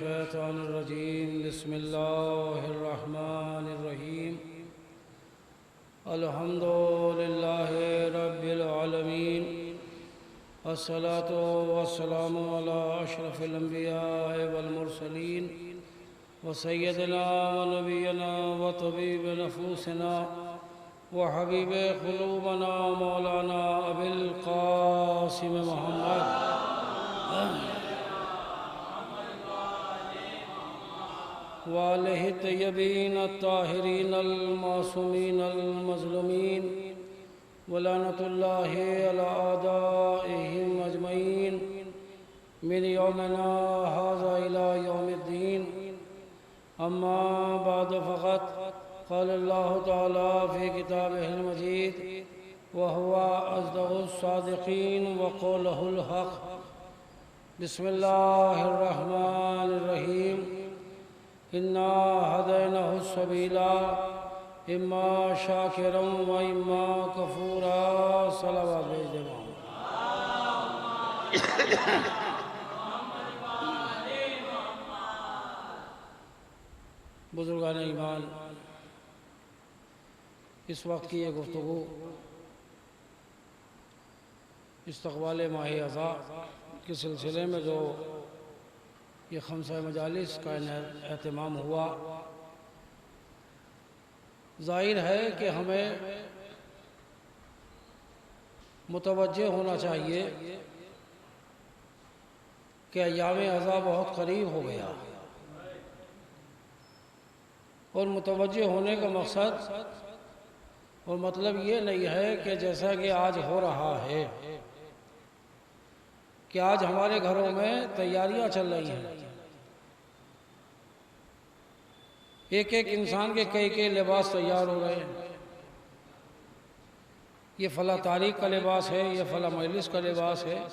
मिनश्शैतानिर्रजीम बिस्मिल्लाहिर्रहमानिर्रहीम अल्हम्दुलिल्लाहि रब्बिल आलमीन अस्सलातु वस्सलामु अला अशरफिल अंबिया वल मुरसलीन व सय्यदिना व नबियना व तबीब नफूसना व हबीब क़ुलूबना मौलाना अबिल क़ासिम मुहम्मद वालिहि तय्यबीन ताहिरीन अल-मासूमीन अल-मज़लूमीन वलानतुल्लाहि अला आदाइहिम अजमईन मिन यौमिना हाज़ा इला यौमिद्दीन अम्मा बाद फ़क़त क़ाल अल्लाहु तआला फ़ी किताबिहिल मजीद व हुवा अस्दक़ुस सादिक़ीन व क़ौलुहुल हक़ बिस्मिल्लाहिर रहमानिर रहीम इन्ना हदैनाहु सबीला इम्मा शाकिरन व इम्मा कफूरा सलावत भेज दे बुजुर्गान ईमान, इस वक्त की ये गुफ्तगू इस्तक़बाल माह अज़ा के सिलसिले में जो ये खमसा मजालिस का एहतमाम हुआ, ज़ाहिर है कि हमें मुतवज्जे होना चाहिए कि अय्याम अज़ा बहुत करीब हो गया और मुतवज्जे होने का मकसद और मतलब ये नहीं है कि जैसा कि आज हो रहा है कि आज हमारे घरों में तैयारियां चल रही हैं। एक एक इंसान के कई कई लिबास तैयार हो रहे हैं। ये फला तारीख का लिबास है, ये फला मजलिस का लिबास है।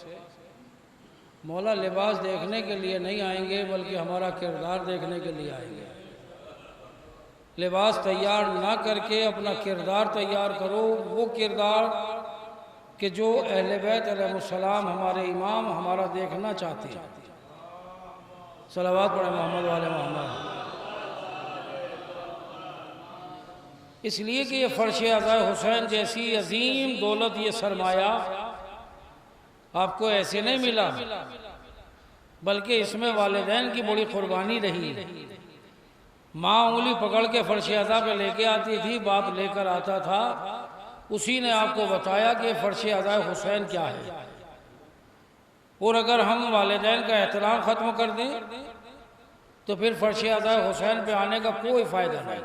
मौला लिबास देखने के लिए नहीं आएंगे बल्कि हमारा किरदार देखने के लिए आएंगे। लिबास तैयार ना करके अपना किरदार तैयार करो, वो किरदार कि जो अहले बैत अलैहिस्सलाम हमारे इमाम हमारा देखना चाहते हैं। सलावत पढ़े मोहम्मद वाले मोहम्मद। इसलिए कि ये फ़र्श अज़ा हुसैन जैसी अजीम दौलत, ये सरमाया आपको ऐसे नहीं मिला बल्कि इसमें वालिदैन की बड़ी कुर्बानी रही। माँ उंगली पकड़ के फ़र्श अज़ा पे लेके आती थी, बाप लेकर आता था, उसी ने आपको बताया कि फ़र्श अज़ा हुसैन क्या है। और अगर हम वालिदैन का एहतराम ख़त्म कर दें तो फिर फ़र्श अज़ा हुसैन पे आने का कोई फ़ायदा नहीं।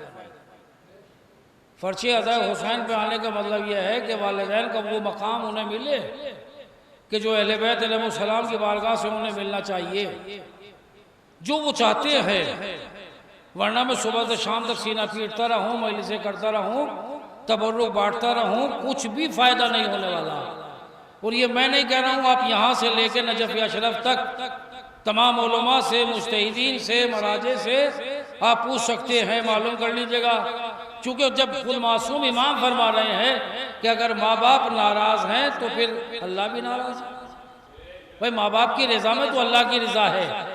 फ़र्श अज़ा हुसैन पे आने का मतलब यह है कि वालिदैन का वो मकाम उन्हें मिले कि जो अहले बैत अलैहिस्सलाम की बारगाह से उन्हें मिलना चाहिए, जो वो चाहते हैं। वरना मैं सुबह से शाम तक सीना पीटता रहूँ, मजलिसें करता रहूँ, तबर्रुक बांटता रहूँ, कुछ भी फ़ायदा नहीं होने वाला। और ये मैं नहीं कह रहा हूँ, आप यहाँ से लेकर नजफ़ अशरफ तक तमाम उलमा से, मुज्तहिदीन से, मराजे से आप पूछ सकते हैं, मालूम कर लीजिएगा। चूँकि जब खुद मासूम इमाम फरमा रहे हैं कि अगर माँ बाप नाराज़ हैं तो फिर अल्लाह भी नाराज़ है। भाई माँ बाप की रज़ा में तो अल्लाह की रज़ा है,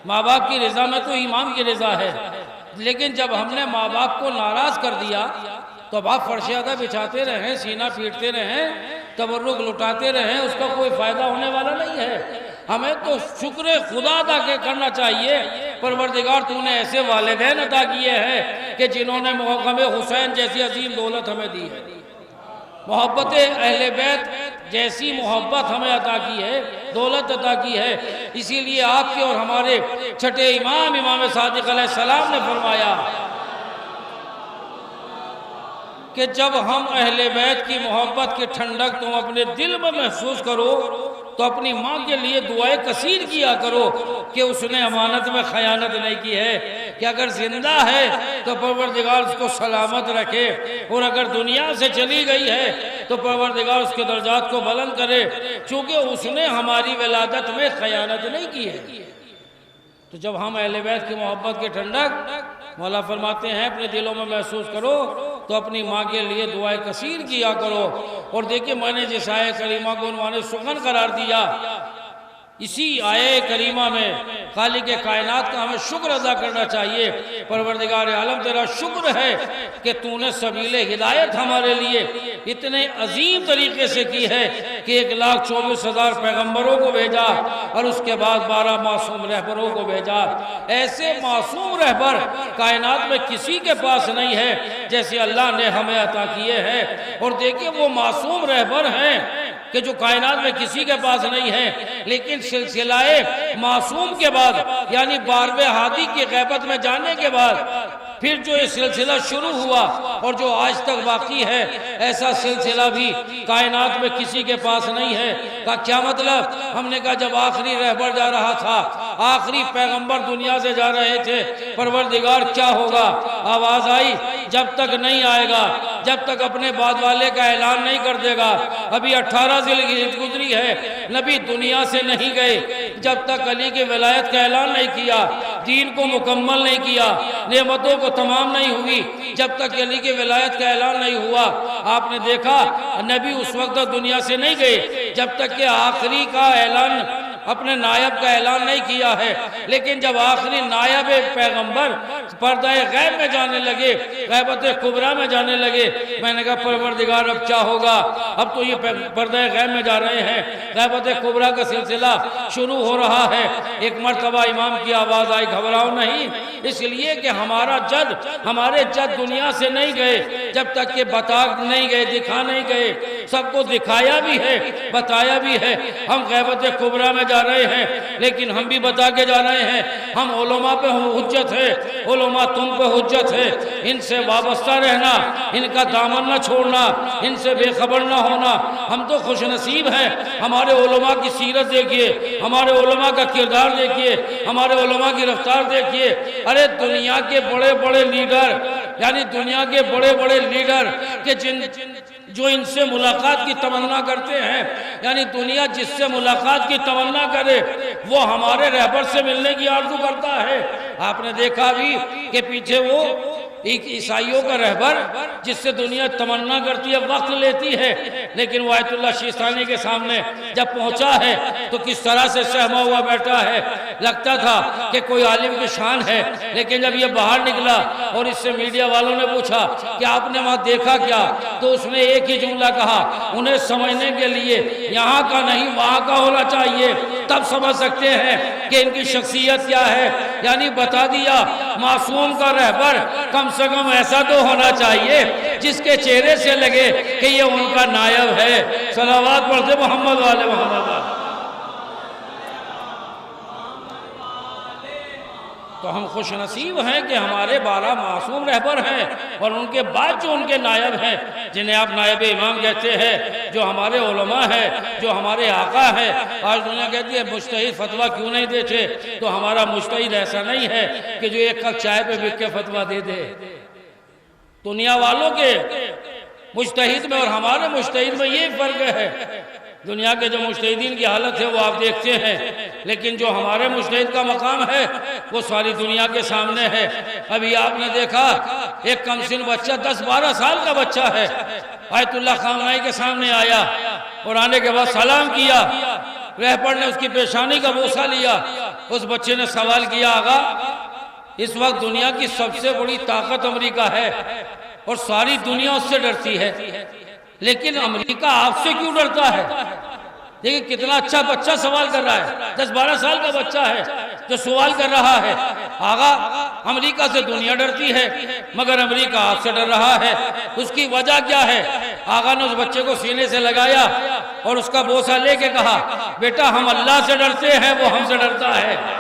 माँ बाप की रज़ा में तो इमाम की रज़ा है। लेकिन जब हमने माँ बाप को नाराज़ कर दिया तो अब आप फ़र्श अज़ा बिछाते रहें, सीना पीटते रहें, तबर्रुक लुटाते रहें, उसका कोई फ़ायदा होने वाला नहीं है। हमें तो शुक्र खुदा अदा करना चाहिए, परवरदिगार तूने ऐसे वालिदैन अता किए हैं कि जिन्होंने मौक़म हुसैन जैसी अजीम दौलत हमें दी है, मोहब्बत अहले बैत जैसी मोहब्बत हमें अता की है, दौलत अता की है। इसीलिए आपके और हमारे छठे इमाम इमाम सादिक़ अलैहिस्सलाम ने फरमाया कि जब हम अहले बैत की मोहब्बत की ठंडक तुम अपने दिल में महसूस करो तो अपनी माँ के लिए दुआएं कसीर किया करो कि उसने अमानत में खयानत नहीं की है, कि अगर जिंदा है तो परवरदिगार उसको सलामत रखे, और अगर दुनिया से चली गई है तो परवरदिगार उसके दर्जात को बुलंद करे, चूँकि उसने हमारी विलादत में खयानत नहीं की है। तो जब हम अहले बैत की मोहब्बत की ठंडक मौला फरमाते हैं अपने दिलों में महसूस करो तो अपनी माँ के लिए दुआएं कसीर किया करो। और देखिए मैंने जिस आए करीमा को उन्होंने सुखन करार दिया इसी आये करीमा में खालिक कायनात का हमें शुक्र अदा करना चाहिए। परवरदिगार आलम तेरा शुक्र है कि तूने सबीले हिदायत हमारे लिए इतने अजीम तरीके से की है कि 1,24,000 पैगम्बरों को भेजा और उसके बाद 12 मासूम रहबरों को भेजा। ऐसे मासूम रहबर कायनात में किसी के पास नहीं है जैसे अल्लाह ने हमें अता किए हैं। और देखिए वो मासूम रहबर हैं कि जो कायनात में किसी के पास नहीं है, लेकिन सिलसिलाए मासूम के बाद यानी 12वें हादी की ग़ैबत में जाने के बाद फिर जो ये सिलसिला शुरू हुआ और जो आज तक बाकी है, ऐसा सिलसिला भी कायनात में किसी के पास नहीं है। का क्या मतलब? हमने कहा जब आखिरी रहबर जा रहा था, आखिरी पैगंबर दुनिया से जा रहे थे, परवरदिगार क्या होगा? आवाज़ आई जब तक नहीं आएगा, जब तक अपने बाद वाले का ऐलान नहीं कर देगा। अभी 18 ज़िलहिज्जा गुजरी है, नबी दुनिया से नहीं गए जब तक अली की विलायत का ऐलान नहीं किया, दीन को मुकम्मल नहीं किया, नेमतों को तमाम नहीं हुई, जब तक अली की विलायत का ऐलान नहीं हुआ। आपने देखा नबी उस वक्त दुनिया से नहीं गए जब तक कि आखिरी का ऐलान, अपने नायब का ऐलान नहीं किया है। लेकिन जब आखिरी नायब पैगंबर पर्दा गैब में जाने लगे, गैबत कुबरा में जाने लगे, मैंने कहा परवरदिगार अब क्या होगा? अब तो ये पर्दा गैब में जा रहे हैं, गैबत कुबरा का सिलसिला शुरू हो रहा है। एक मर्तबा इमाम की आवाज़ आई घबराओ नहीं, इसलिए कि हमारे जद दुनिया से नहीं गए जब तक कि बता नहीं गए, दिखा नहीं गए। सबको दिखाया भी है, बताया भी है। हम गैबत कुबरा में जा रहे हैं, लेकिन हम भी बता के जा रहे हैं हम उलमा पे हुज्जत है, उलमा तुम पे हुज्जत है। इनसे वाबस्ता रहना, इनका दामन न छोड़ना, इनसे बेखबर न होना। हम तो खुशनसीब हैं, हमारे उलमा की सीरत देखिए, हमारे उलमा का किरदार देखिए, हमारे उलमा की रफ्तार देखिए। अरे दुनिया के बड़े बड़े लीडर, यानी दुनिया के बड़े बड़े लीडर के जो इनसे मुलाकात की तमन्ना करते हैं, यानी दुनिया जिससे मुलाकात की तमन्ना करे वो हमारे रहबर से मिलने की आरज़ू करता है। आपने देखा भी कि पीछे वो एक ईसाइयों का रहबर जिससे दुनिया तमन्ना करती है, वक्त लेती है, लेकिन वो आयतुल्लाह शिस्तानी के सामने जब पहुंचा है तो किस तरह से सहमा हुआ बैठा है। लगता था कि कोई आलिम की शान है, लेकिन जब ये बाहर निकला और इससे मीडिया वालों ने पूछा कि आपने वहाँ देखा क्या, तो उसने एक ही जुमला कहा, उन्हें समझने के लिए यहाँ का नहीं वहाँ का होना चाहिए, तब समझ सकते हैं कि इनकी शख्सियत क्या है। यानी बता दिया मासूम का रहबर कम से कम ऐसा तो होना चाहिए जिसके चेहरे से लगे कि ये उनका नायब है। सलावत पढ़ते मोहम्मद वाले मोहम्मद। तो हम खुश नसीब हैं कि हमारे 12 मासूम रहबर हैं और उनके बाद जो उनके नायब हैं, जिन्हें आप नायब इमाम कहते हैं, जो हमारे उलमा है, जो हमारे आका है। आज दुनिया कहती है मुज्तहिद फतवा क्यों नहीं देते, तो हमारा मुज्तहिद ऐसा नहीं है कि जो एक कप चाय पे बिक के फतवा दे दे। दुनिया वालों के मुज्तहिद में और हमारे मुज्तहिद में ये फ़र्क है। दुनिया के जो मुज्तहिदीन की हालत है वो आप देखते हैं, लेकिन जो हमारे मुज्तहिद का मकाम है वो सारी दुनिया के सामने है। अभी आपने देखा एक कमसिन बच्चा 10-12 साल का बच्चा है, आयतुल्लाह खामनाई के सामने आया और आने के बाद सलाम किया, रहबर ने उसकी पेशानी का बोसा लिया। उस बच्चे ने सवाल किया, आगा इस वक्त दुनिया की सबसे बड़ी ताकत अमेरिका है और सारी दुनिया उससे डरती है, लेकिन अमेरिका आपसे क्यों डरता है? देखिए कितना अच्छा बच्चा सवाल कर रहा है, 10-12 साल का बच्चा है जो सवाल कर रहा है। आगा अमेरिका से दुनिया डरती है मगर अमेरिका आपसे डर रहा है, उसकी वजह क्या है? आगा ने उस बच्चे को सीने से लगाया और उसका बोसा लेके कहा, बेटा हम अल्लाह से डरते हैं, वो हमसे डरता है।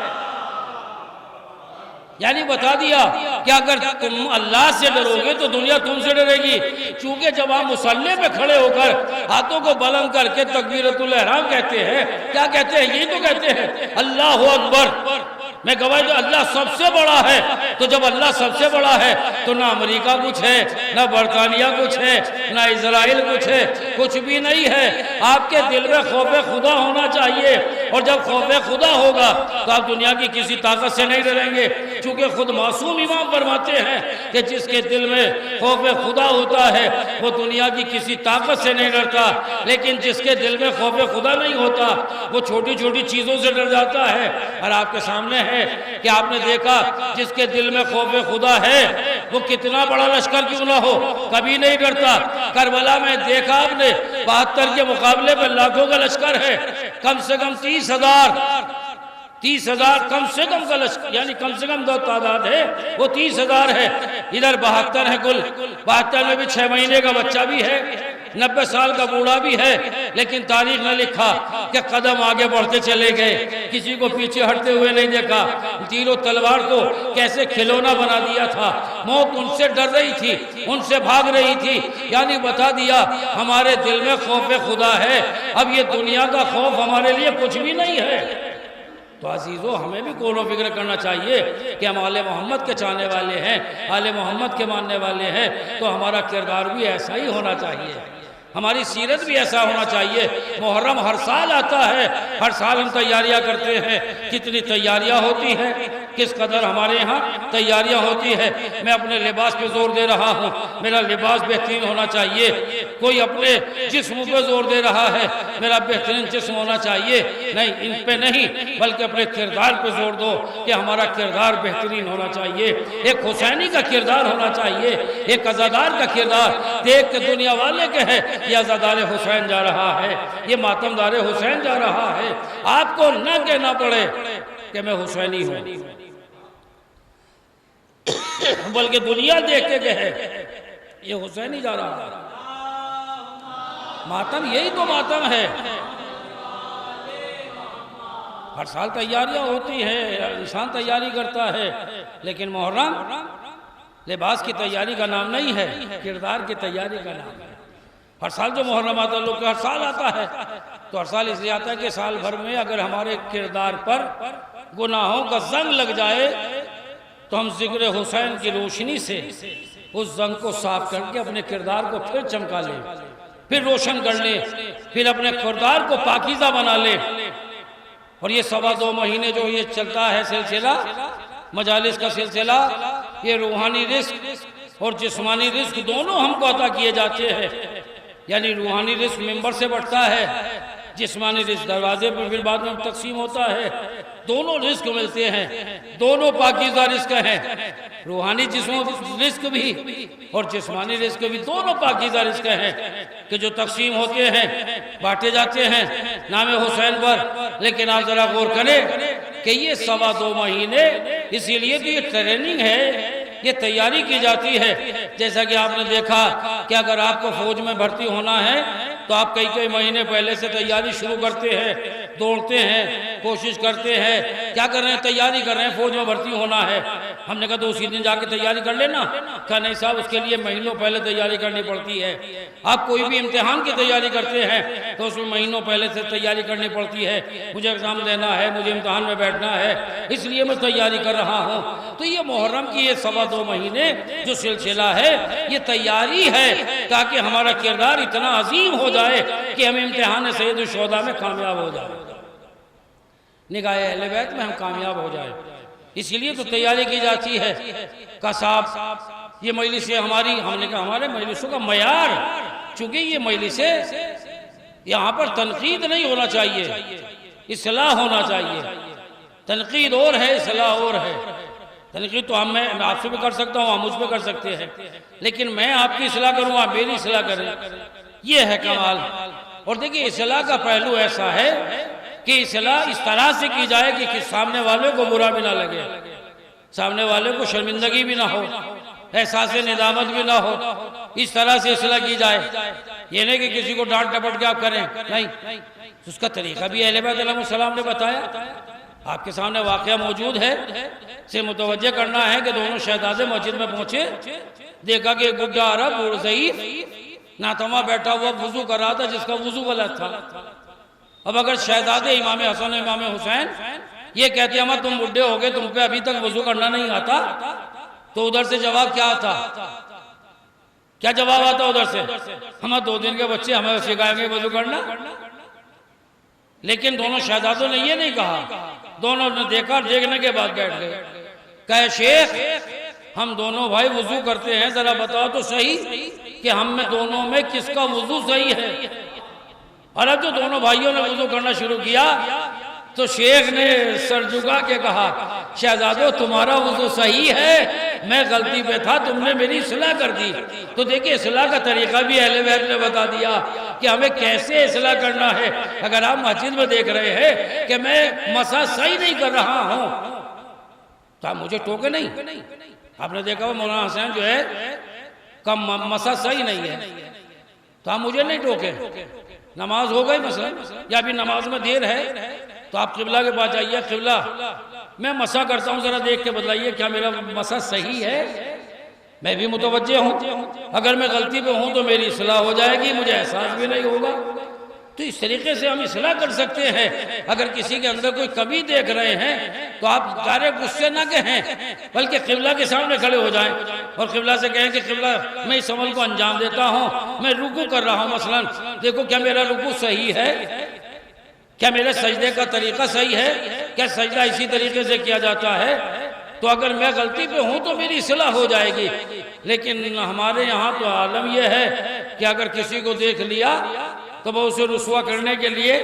यानी बता दिया कि अगर तुम अल्लाह से डरोगे तो दुनिया तुमसे डरेगी। क्योंकि जब आप मुसल्ले पे खड़े होकर हाथों को बुलंद करके तकबीरतुल इहराम कहते हैं, क्या कहते हैं? यही तो कहते हैं अल्लाहु अकबर। मैं गवाही दो अल्लाह सबसे बड़ा है। तो जब अल्लाह सबसे बड़ा है तो ना अमेरिका कुछ है, ना बरतानिया कुछ है, ना इजराइल कुछ है, कुछ भी नहीं है। आपके दिल में खौफ खुदा होना चाहिए। और जब खौफ खुदा होगा तो आप दुनिया की किसी ताकत से नहीं डरेंगे, क्योंकि खुद मासूम इमाम फरमाते हैं कि जिसके दिल में खौफ खुदा होता है वो दुनिया की किसी ताकत से नहीं डरता, लेकिन जिसके दिल में खौफ खुदा नहीं होता वो छोटी छोटी चीज़ों से डर जाता है। और आपके सामने है कि आपने देखा जिसके दिल में खौफ खुदा है वो कितना बड़ा लश्कर क्यों ना हो कभी नहीं डरता। करबला में देखा आपने 72 के मुकाबले में लाखों का लश्कर है, कम से कम 30,000 कम से कम का लश्कर, यानी कम से कम 2 तादाद है वो 30,000 है। इधर 72 है कुल, 72 में भी 6 महीने का बच्चा भी है, 90 साल का बूढ़ा भी है, लेकिन तारीख ने लिखा कि कदम आगे बढ़ते चले गए, किसी को पीछे हटते हुए नहीं देखा। तीरों तलवार को कैसे खिलौना बना दिया था, मौत उनसे डर रही थी, उनसे भाग रही थी, यानी बता दिया हमारे दिल में खौफ खुदा है। अब ये दुनिया का खौफ हमारे लिए कुछ भी नहीं है। तो अजीज़ों, हमें भी गौर फिक्र करना चाहिए कि हम आले मोहम्मद के चाहने वाले हैं, आले मोहम्मद के मानने वाले हैं, तो हमारा किरदार भी ऐसा ही होना चाहिए, हमारी सीरत भी ऐसा होना चाहिए। मुहर्रम हर साल आता है, हर साल हम तैयारियां करते हैं, कितनी तैयारियां होती हैं, किस कदर हमारे यहाँ तैयारियां होती है। मैं अपने लिबास पे जोर दे रहा हूँ, मेरा लिबास बेहतरीन होना चाहिए। कोई अपने जिस्म पे जोर दे रहा है, मेरा बेहतरीन जिस्म होना चाहिए। नहीं, इन पे नहीं, बल्कि अपने किरदार पे जोर दो कि हमारा किरदार बेहतरीन होना चाहिए। एक हुसैनी का किरदार होना चाहिए, एक अज़ादार का किरदार। देख के दुनिया वाले के है ये अज़ादार हुसैन जा रहा है, ये मातमदार हुसैन जा रहा है, आपको न कहना पड़े कि मैं हुसैनी हूं, बल्कि दुनिया देख के कहे ये हुसैनी जा रहा है। मातम यही तो मातम है। हर साल तैयारियां होती है, इंसान तैयारी करता है, लेकिन मुहर्रम लिबास की तैयारी का नाम नहीं है, किरदार की तैयारी का नाम है। हर साल जो मुहर्रम आता है, लोग हर साल आता है, तो हर साल इसलिए आता है कि साल भर में अगर हमारे किरदार पर गुनाहों का जंग लग जाए तो हम जिक्र हुसैन की रोशनी से उस जंग को साफ करके अपने किरदार को फिर चमका लें, फिर रोशन कर लें, फिर अपने किरदार को पाकीज़ा बना लें। और ये 2.25 महीने जो ये चलता है सिलसिला, मजालिस का सिलसिला, ये रूहानी रिस्क और जिस्मानी रिस्क दोनों हमको अता किए जाते हैं। यानी रूहानी रिस्क मिंबर से बढ़ता है, जिस्मानी रिस्क दरवाजे पर फिर बाद में तकसीम होता है। दोनों रिस्क मिलते हैं, दोनों पाकीज़ा रिस्क हैं, रूहानी रिस्क भी और जिस्मानी रिस्क भी, दोनों पाकीज़ा रिस्क हैं कि जो तकसीम होते हैं, बांटे जाते हैं नाम हुसैन पर। लेकिन आप जरा गौर करें कि ये 2.25 महीने, इसीलिए तो ये ट्रेनिंग है, ये तैयारी की जाती है। जैसा कि आपने देखा कि अगर आपको फौज में भर्ती होना है तो आप कई महीने पहले से तैयारी शुरू करते हैं, दौड़ते हैं, कोशिश करते हैं, क्या कर रहे हैं, तैयारी कर रहे हैं, फौज में भर्ती होना है। हमने कहा तो उसी दिन जाके तैयारी कर लेना, कहा नहीं साहब, उसके लिए महीनों पहले तैयारी करनी पड़ती है। आप कोई भी इम्तिहान की तैयारी करते हैं तो उसमें महीनों पहले से तैयारी करनी पड़ती है। मुझे एग्जाम देना है, मुझे इम्तिहान में बैठना है, इसलिए मैं तैयारी कर रहा हूँ। तो ये मुहर्रम की ये 2.25 महीने जो सिलसिला है, ये तैयारी है ताकि हमारा किरदार इतना अजीम हो जाए कि हम इम्तिहान सैयद शुहदा में कामयाब हो जाए, निगाहे अहले बैत में हम कामयाब हो जाए। इसीलिए तो तैयारी की जाती है। का साहब ये मजलिसें हमारी, हमने कहा हमारे मजलिसों का मयार, चूंकि ये मजलिसें यहाँ पर तनकीद नहीं होना चाहिए, इस्लाह होना चाहिए। तनकीद और है, इस्लाह और है। तनकीद तो मैं आपसे भी कर सकता हूँ, आप मुझ पर कर सकते हैं, लेकिन मैं आपकी इस्लाह करूँ, आप मेरी इस्लाह करें, ये है कमाल। और देखिए इस्लाह का पहलू ऐसा है कि इस्लाह इस तरह से की जाए कि सामने वाले को बुरा भी ना लगे, सामने वाले को शर्मिंदगी भी ना हो, एहसास निदामत भी ना हो, इस तरह से इस्लाह की जाए। ये नहीं कि किसी को डांट डपट के आप करें, नहीं, उसका तरीका भी अहले बैत अलैहिस्सलाम ने बताया। आपके सामने वाक़या मौजूद है, से मुतवज्जे करना है कि दोनों शहजादे मस्जिद में पहुंचे, देखा कि एक बुढ़ा अरब और ज़ईफ नातमा बैठा हुआ वुजू कर रहा था जिसका वुजू गलत था। अब अगर शहजादे इमाम हसन इमाम हुसैन ये कहते अम्मा तुम बुढ़े हो गए, तुम पे अभी तक वुजू करना नहीं आता, तो उधर से जवाब क्या आता, क्या जवाब आता उधर से, हम 2 दिन के बच्चे हमें सिखाएंगे वुजू करना। लेकिन दोनों शहजादों ने ये नहीं कहा, दोनों ने देखा, देखने के बाद बैठ गए। कहे शेख हम दोनों भाई वुजू करते हैं, जरा बताओ तो सही कि हम में दोनों में किसका वुजू सही है। और अब जो दोनों भाइयों ने वुजू करना शुरू किया तो शेख ने सर झुका के कहा, शहजादो तुम्हारा वुजू सही है, मैं गलती पे था, तुमने मेरी इस्लाह कर दी। तो देखिए इस्लाह का तरीका भी अहले बैत ने बता दिया कि हमें कैसे इस्लाह करना है। अगर आप मस्जिद में देख रहे हैं कि मैं मसा सही नहीं कर रहा हूं तो आप मुझे टोके नहीं। आपने देखा वो मौलाना हुसैन जो है कम मसा सही नहीं है तो आप मुझे नहीं टोके। नमाज हो गई मसलन या अभी नमाज में देर है तो आप किबला के पास जाइए, किबला मैं मसा करता हूँ, जरा देख के बतलाइए क्या मेरा मसा सही है। मैं भी मुतवज्जे हूँ, अगर मैं गलती पे हूँ तो मेरी इस्लाह हो जाएगी, मुझे एहसास भी नहीं होगा। तो इस तरीके से हम इस्लाह कर सकते हैं। अगर किसी के अंदर कोई कमी देख रहे हैं तो आप डायरेक्ट गुस्से ना कहें, बल्कि किबला के सामने खड़े हो जाएं और किबला से कहें कि किबला मैं इस अमल को अंजाम देता हूँ, मैं रुकू कर रहा हूँ, मसलन देखो क्या मेरा रुकू सही है, क्या मेरे सजदे का तरीका सही है, क्या सजदा इसी तरीके से किया जाता है। तो अगर मैं गलती पे हूं तो मेरी इस्लाह हो जाएगी। लेकिन हमारे यहाँ तो आलम यह है कि अगर किसी को देख लिया तो वो उसे रुसवा करने के लिए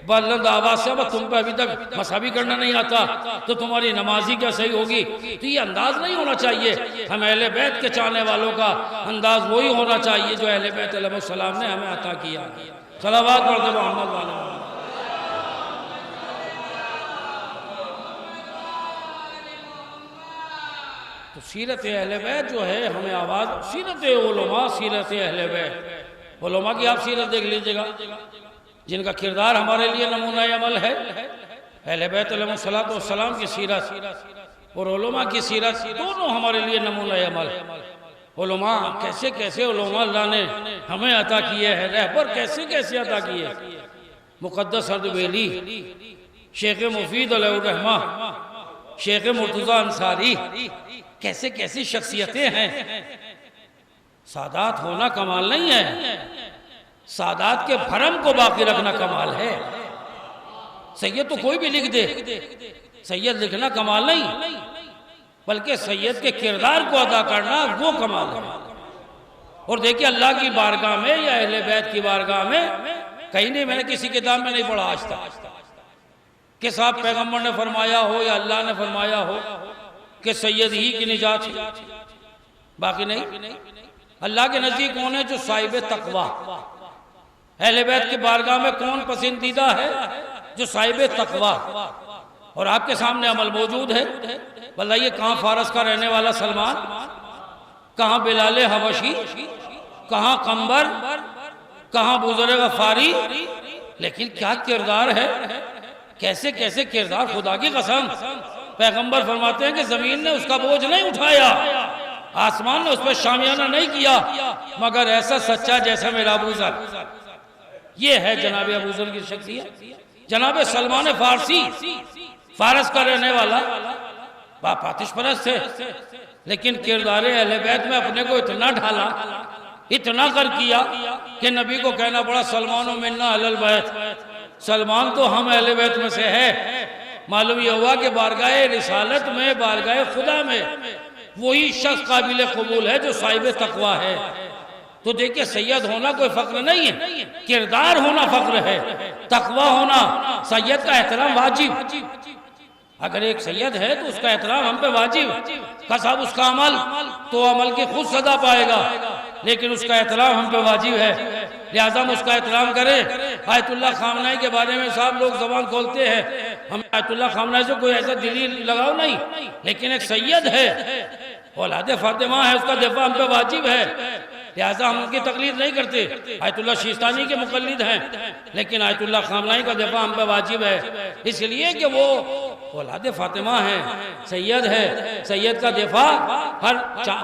बुलंद आवाज से, तुम पे अभी तक मसा भी करना नहीं आता तो तुम्हारी नमाजी क्या सही होगी। तो ये अंदाज नहीं होना चाहिए। हम अहले बैत के चाहने वालों का अंदाज वही होना चाहिए जो अहले बैत अलैहिस्सलाम ने हमें अता किया। सलावत पढ़ते मोहम्मद वाले। तो सीरत अहले बैत जो है हमें आवाज, सीरत उलमा, सीरत अहले बैत, उलमा की आप सीरत देख लीजिएगा जिनका किरदार हमारे लिए नमूना अमल है। अहले बैत अलैहिस्सलाम की सीरत और उलमा की सीरत दोनों हमारे लिए नमूना अमल है। उलमा कैसे कैसे उलमा अल्लाह ने हमें अता किए हैं, रहबर कैसे कैसे अता किए। मुक़द्दस अर्दबेली, शेख मुफीद अलैहिर्रहमा, शेख मुर्तज़ा अंसारी, कैसे कैसी शख्सियतें हैं। सादात होना कमाल नहीं है, सादात के भरम को बाकी रखना कमाल है। सैयद तो कोई भी लिख दे, सैयद लिखना कमाल नहीं, बल्कि सैयद के किरदार को अदा करना वो कमाल है। और देखिए अल्लाह की बारगाह में या अहले बैत की बारगाह में कहीं नहीं, मैंने किसी किताब में नहीं पढ़ा आज तक कि साहब पैगंबर ने फरमाया हो या अल्लाह ने फरमाया हो कि सैयद ही की निजात है। बाकी नहीं। अल्लाह के नजदीक कौन है? जो साहिब तकवा। अहले बैत की बारगाह में कौन पसंदीदा है? जो साहिब तकवा। और आपके सामने अमल मौजूद है। बताइए कहाँ फारस का रहने वाला सलमान, कहाँ बिलाल हबशी, कहाँ कंबर, कहाँ बुज़ुर्ग गफारी, लेकिन क्या किरदार है, कैसे कैसे किरदार। खुदा की कसम पैगंबर फरमाते हैं कि जमीन ने उसका बोझ नहीं उठाया, आसमान ने उस पर शामियाना नहीं किया, मगर ऐसा सच्चा जैसा मेरा अबू ज़र। ये है जनाब अबू ज़र की शख्सियत। जनाब सलमान फारसी, फारस का रहने वाला, बाप आतिश परस्त थे, लेकिन किरदार अहले बैत में अपने को इतना ढाला, इतना कर किया कि नबी को कहना पड़ा सलमान मिन्ना अहलल बैत। सलमान तो हम अहले बैत में से है। मालूम यह हुआ कि बारगाह रिसालत में, बारगाह खुदा में वही शख्स काबिल कबूल है जो साहिब तकवा है। तो देखिए सैयद होना कोई फख्र नहीं है, किरदार होना फख्र है, तकवा होना। सैयद का एहतराम वाजिब। अगर एक सैयद है तो उसका एहतराम हम पे वाजिब। साहब उसका अमल तो अमल की खुद सदा पाएगा, लेकिन उसका एहतराम हम पे वाजिब है, लिहाजा हम उसका एहतराम करें। आयतुल्लाह खामनाई के बारे में साहब लोग जबान खोलते हैं, हम आयतुल्लाह खामनाई से कोई ऐसा दिली लगाव नहीं, लेकिन एक सैयद है, औलाद फातिमा है, उसका दिफा हम पे वाजिब है, लिहाजा हम उनकी तकलीद नहीं करते। आयतुल्लाह शिस्तानी के मुकल्लिद हैं, लेकिन आयतुल्लाह खामनाई का दिफा हम पे वाजिब है, इसलिए कि वो औलाद फातिमा है, सैयद है। सैयद का दिफा हर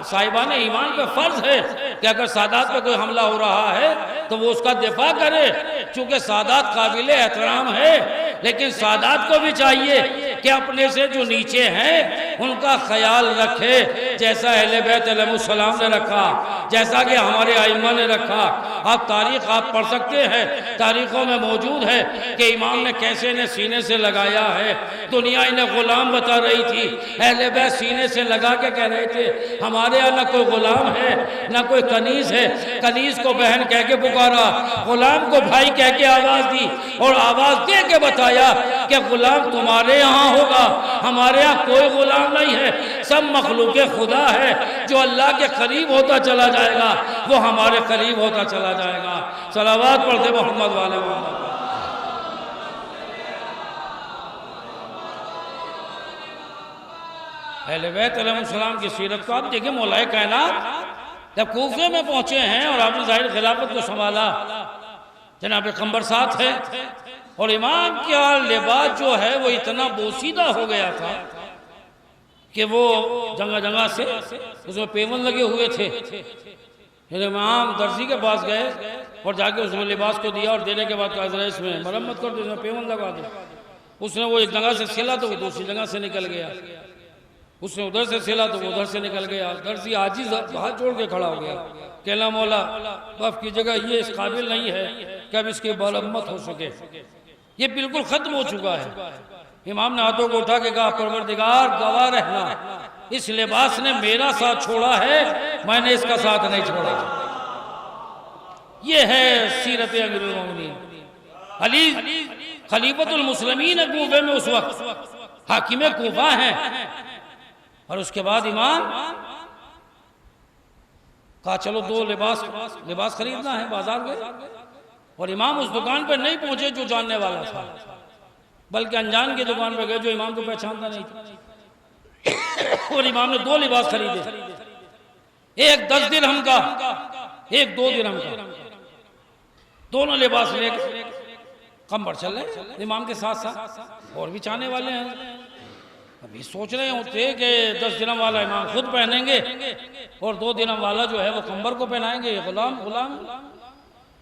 साहिबान ईमान पे फर्ज है कि अगर सादात पे कोई हमला हो रहा है तो वो उसका दिफा करे, चूंकि सादात काबिल एहतराम है। लेकिन सादात को भी चाहिए कि अपने से जो नीचे हैं उनका ख्याल रखे, जैसा अहले बैत अलैहिस्सलाम ने रखा। जैसा कि हमारे आइम्मा ने रखा। आप तारीख आप पढ़ सकते हैं, तारीखों में मौजूद है कि इमाम ने कैसे ने सीने से लगाया है। दुनिया इन्हें गुलाम बता रही थी, अहले बैत सीने से लगा के कह रहे थे हमारे यहाँ ना कोई गुलाम है ना कोई कनीज है। कनीज को बहन कह के पुकारा, गुलाम को भाई कह के आवाज दी और आवाज दे के बताया कि गुलाम तुम्हारे यहाँ होगा, हमारे यहाँ कोई गुलाम नहीं है। सब मखलूक खुदा है, जो अल्लाह के करीब होता चला जाएगा वो हमारे करीब होता चला जाएगा। सलावत पढ़ते मोहम्मद वाले मोहम्मद। अहले बैत अलैहिस्सलाम की सीरत को आप देखिए। मौलाए कायनात जब कूफे में पहुंचे हैं और आपने जाहिर खिलाफत को संभाला, जनाब कंबर साथ है और इमाम का लिबास जो है वो इतना बोसीदा हो गया था कि वो जगह जगह से उसमें पेवन लगे हुए थे। फिर इमाम दर्जी के पास गए और जाके उसमें लिबास को दिया और देने के बाद कहा इसमें मरम्मत कर दो, इसमें पेवन लगा दो। उसने वो एक जगह से सिला तो वो दूसरी जगह से निकल गया, उसने उधर से सिला तो वो उधर से निकल गया। दर्जी आजिज हाथ जोड़ के खड़ा हो गया, कहला मौला माफ कीजिएगा, ये इस काबिल नहीं है कि अब इसकी मरम्मत हो सके, ये बिल्कुल खत्म हो चुका है। इमाम ने हाथों को उठा के कहा परवरदिगार गवाह रहना, इस लिबास ने मेरा साथ छोड़ा है, मैंने इसका साथ नहीं छोड़ा। ये है सीरत अमीरुल मोमिनीन अली खलीफतुल मुस्लिमीन कूफे में उस वक्त हाकिम कूफा हैं। और उसके बाद इमाम कहा चलो दो लिबास खरीदना है, बाजार गए और इमाम उस दुकान पर नहीं पहुंचे जो जानने वाला था, बल्कि अनजान की दुकान पर गए जो इमाम को पहचानता नहीं था। और इमाम ने दो लिबास खरीदे, एक 10 दिरहम का, एक 2 दिरहम का। दोनों लिबास लेकर कंबर चल रहे इमाम के साथ साथ। और भी चाहने वाले हैं, अभी सोच रहे होते कि 10 दिरहम वाला इमाम खुद पहनेंगे और 2 दिरहम वाला जो है वो कंबर को पहनाएंगे, गुलाम।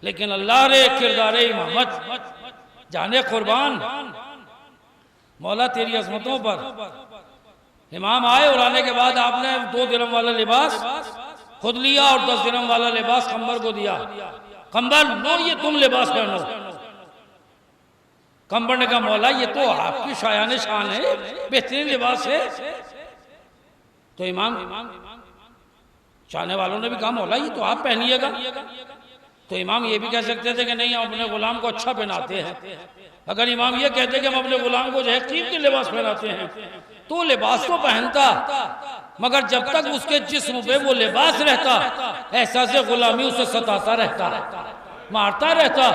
लेकिन अल्लाह रे किरदारे इमामत जाने कुर्बान मौला तेरी अजमतों पर। इमाम आए और आने के बाद आपने 2 दिरहम वाला लिबास खुद लिया और 10 दिरहम वाला लिबास कंबर को दिया। कंबर लो ये तुम लिबास पहनो। कंबर ने कहा मौला ये तो आपकी शायान शान है, बेहतरीन लिबास है। तो इमाम चाहने वालों ने भी कहा मौला ये तो आप पहनिएगा। तो इमाम ये भी कह सकते थे कि नहीं हम अपने गुलाम को अच्छा पहनाते हैं। अगर इमाम ये कहते कि हम अपने गुलाम को जो है कीमती लिबास पहनाते हैं तो लिबास तो पहनता, मगर जब तक उसके जिस्म पे वो लिबास रहता एहसास गुलामी उसे सताता रहता, मारता रहता।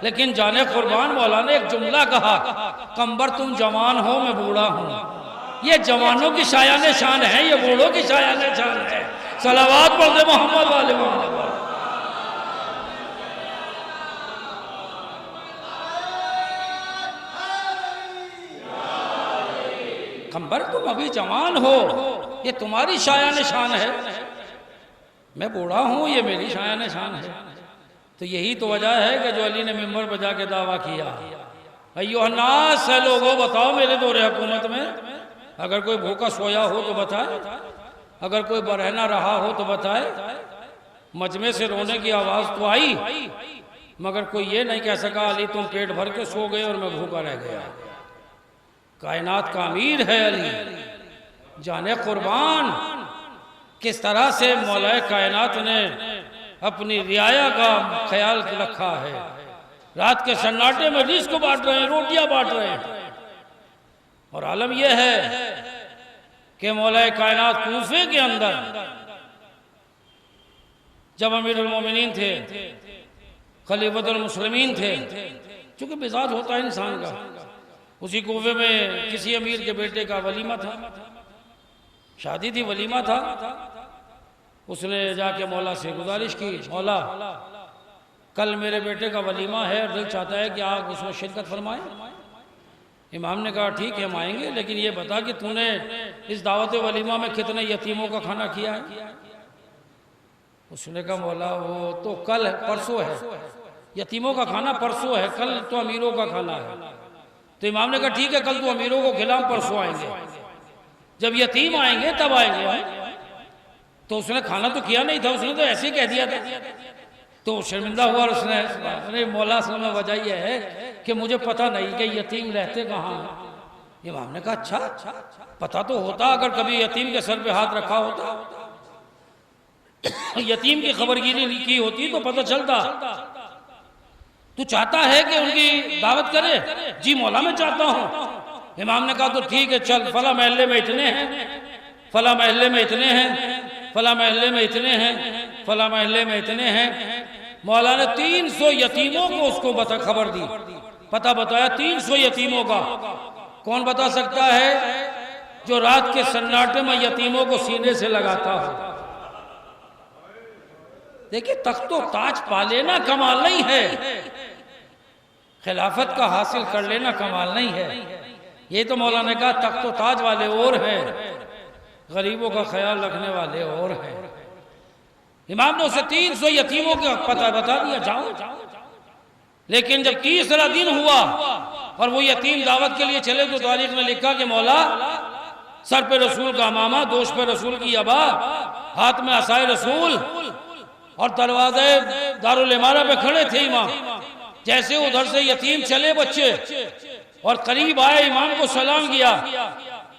लेकिन जाने कुर्बान मौला ने एक जुमला कहा, कंबर तुम जवान हो मैं बूढ़ा हूं। ये जवानों की शायान शान है, ये बूढ़ों की शायान शान है। सलावत पढ़ दे मोहम्मद वाले मोहम्मद। कंबर तुम अभी जवान हो, ये तुम्हारी शायान शान है, मैं बूढ़ा हूं ये मेरी शायान शान है। तो यही तो वजह है कि जो अली ने मिंबर पर जाके दावा किया, अय्युहन्नास है लोगों बताओ मेरे दौरे हुकूमत में अगर कोई भूखा सोया हो तो बताए, अगर कोई बरहना रहा हो तो बताए। मजमे से रोने की आवाज तो आई, मगर कोई ये नहीं कह सका अली तुम पेट भर के सो गए और मैं भूखा रह गया। कायनात का अमीर है अली, जाने कुर्बान किस तरह से मौलाए कायनात ने अपनी रियाया का ख्याल रखा है। रात के सन्नाटे में रिस्क बांट रहे हैं, रोटियां बांट रहे हैं। और आलम यह है कि मौलाए कायनात कूफे के अंदर जब अमीरुल मोमिनीन थे, खलीफतुल मुस्लिमीन थे, चूंकि मिजाज होता है इंसान का, उसी कूफे में किसी अमीर के बेटे का वलीमा था, शादी थी, वलीमा था। उसने जाके मौला से गुजारिश की, मौला कल मेरे बेटे का वलीमा है और दिल चाहता है कि आप उसमें शिरकत फरमाएं। इमाम ने कहा ठीक है हम आएंगे, लेकिन ये बता कि तूने इस दावत वलीमा में कितने यतीमों का खाना किया है। उसने कहा मौला वो तो कल है, परसों है, यतीमों का खाना परसों है, कल तो अमीरों का खाना है। तो इमाम ने कहा ठीक है कल तो अमीरों को खिला, परसों आएंगे, जब यतीम आएंगे तब आएंगे। तो उसने खाना तो किया नहीं था, उसने तो ऐसे ही कह दिया था। तो शर्मिंदा हुआ और उसने, अरे मौला असल में वजह यह है कि मुझे पता नहीं कि यतीम रहते कहाँ हैं। इमाम ने कहा अच्छा, पता तो होता, अगर कभी यतीम के सर पे हाथ रखा होता, यतीम की खबरगिरी की होती तो पता चलता। तू चाहता है कि उनकी दावत करे? जी मौला मैं चाहता हूँ। इमाम ने कहा तो ठीक है, चल फला महल्ले में इतने हैं, फला महल्ले में इतने हैं, फला महल्ले में इतने हैं, फला महल्ले में इतने हैं। मौला ने 300 यतीमों को उसको खबर दी, पता बताया 300 यतीमों का। कौन बता सकता है? जो रात के सन्नाटे में यतीमों को सीने से लगाता हो। देखिए तख्तो ताज पा लेना कमाल नहीं है, खिलाफत का हासिल कर लेना कमाल नहीं है। ये तो मौला ने कहा तख्तो ताज वाले और हैं, गरीबों का ख्याल रखने वाले और हैं। इमाम ने उसे 300 यतीमों का पता बता दिया, जाओ। लेकिन जब तीसरा दिन हुआ और वो यतीम दावत के लिए चले तो तारीख में लिखा कि मौला सर पे रसूल का मामा, दोष पे रसूल की अबा, हाथ में असाए रसूल, और दरवाजे दारुल इमारा पे खड़े थे इमाम। जैसे उधर से यतीम चले बच्चे और करीब आए, इमाम को सलाम किया।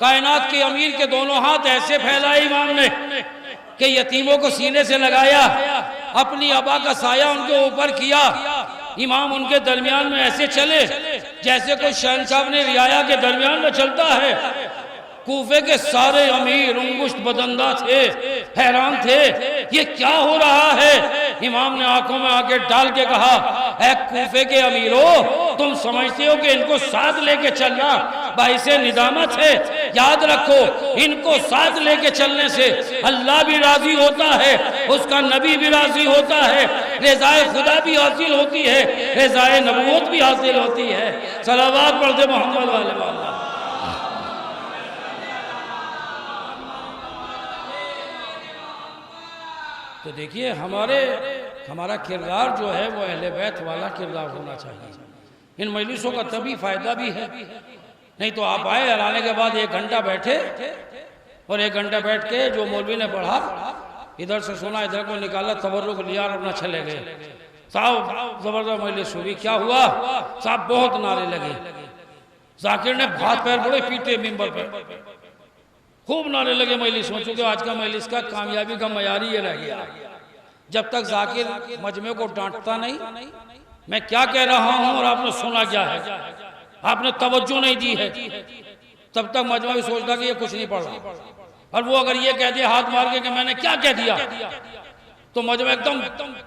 कायनात के अमीर के दोनों हाथ ऐसे फैलाए इमाम ने कि यतीमों को सीने से लगाया, अपनी अबा का साया उनके ऊपर किया। इमाम उनके दरमियान में ऐसे चले जैसे कोई शहंशाह ने रियाया के दरमियान में चलता है। कूफे के सारे अमीर उंगुश्त बदंदा थे, हैरान थे, ये क्या हो रहा है। इमाम ने आंखों में आके डाल के कहा, ऐ कूफे के अमीरों, तुम समझते हो कि इनको साथ लेके चलना बाइस निदामत है? याद रखो, इनको साथ लेके चलने से अल्लाह भी राजी होता है, उसका नबी भी राजी होता है, रज़ाए खुदा भी हासिल होती है, रज़ाए नबूवत भी हासिल होती है। सलावत पढ़ते मोहम्मद वाले वाला। तो देखिए हमारा किरदार जो है वो अहले बैत वाला किरदार होना चाहिए। इन मजलिसों का तभी फायदा भी है, नहीं तो आप आए हराने के बाद 1 घंटा बैठे और 1 घंटा बैठ के जो मौलवी ने पढ़ा इधर से सुना, इधर को निकाला, तबर्रुक लिया और अपना चले गए। साहब जबरदस्त मजलिस हुई, क्या हुआ साहब? बहुत नारे लगे, जाकिर ने हाथ पैर बड़े पीटे मिंबर पर, खूब नारे लगे मजलिस में। चूंकि आज का मजलिस का कामयाबी का मयार ये रह गया, जब तक जाकिर मजमे को डांटता नहीं मैं क्या कह रहा हूं और आपने सुना क्या है, आपने तवज्जो नहीं दी है, तब तक मजमा भी सोचता कि ये कुछ नहीं पढ़ रहा। और वो अगर ये कह दिया हाथ मार के कि मैंने क्या कह दिया, तो मजमा एकदम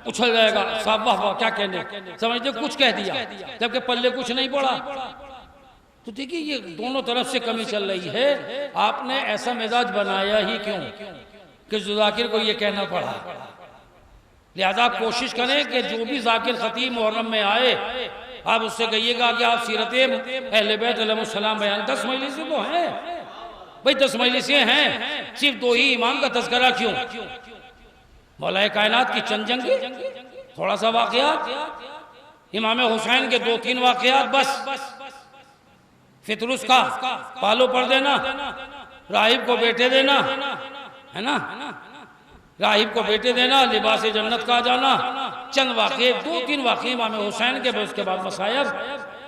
उछल जाएगा, साहब वाह वाह क्या कहने, समझते कुछ कह दिया, जबकि पल्ले कुछ नहीं पड़ा। तो देखिए ये दोनों तरफ से कमी चल रही है। आपने ऐसा मिजाज बनाया ही क्यों कि जाकिर को ये कहना पड़ा। लिहाजा कोशिश करें कि जो भी जाकिर खतीब मुहर्रम में आए, आप उससे कहिएगा कि आप सीरत अहले बैत अलैहिस्सलाम बयान। 10 मजलिसें तो हैं भाई, 10 मजलिसें हैं, सिर्फ 2 ही इमाम का तज़किरा क्यों? मौलाए कायनात की चंद जंगें, थोड़ा सा वाक़यात, इमाम हुसैन के 2-3 वाक़यात बस, फितरुस का पालो पढ़ देना, राहिब को बेटे देना, है ना, राहिब को बेटे देना, लिबास जन्नत का आ जाना, चंद वाक़े 2-3 वाक़े इमाम हुसैन के, उसके बाद मसायब,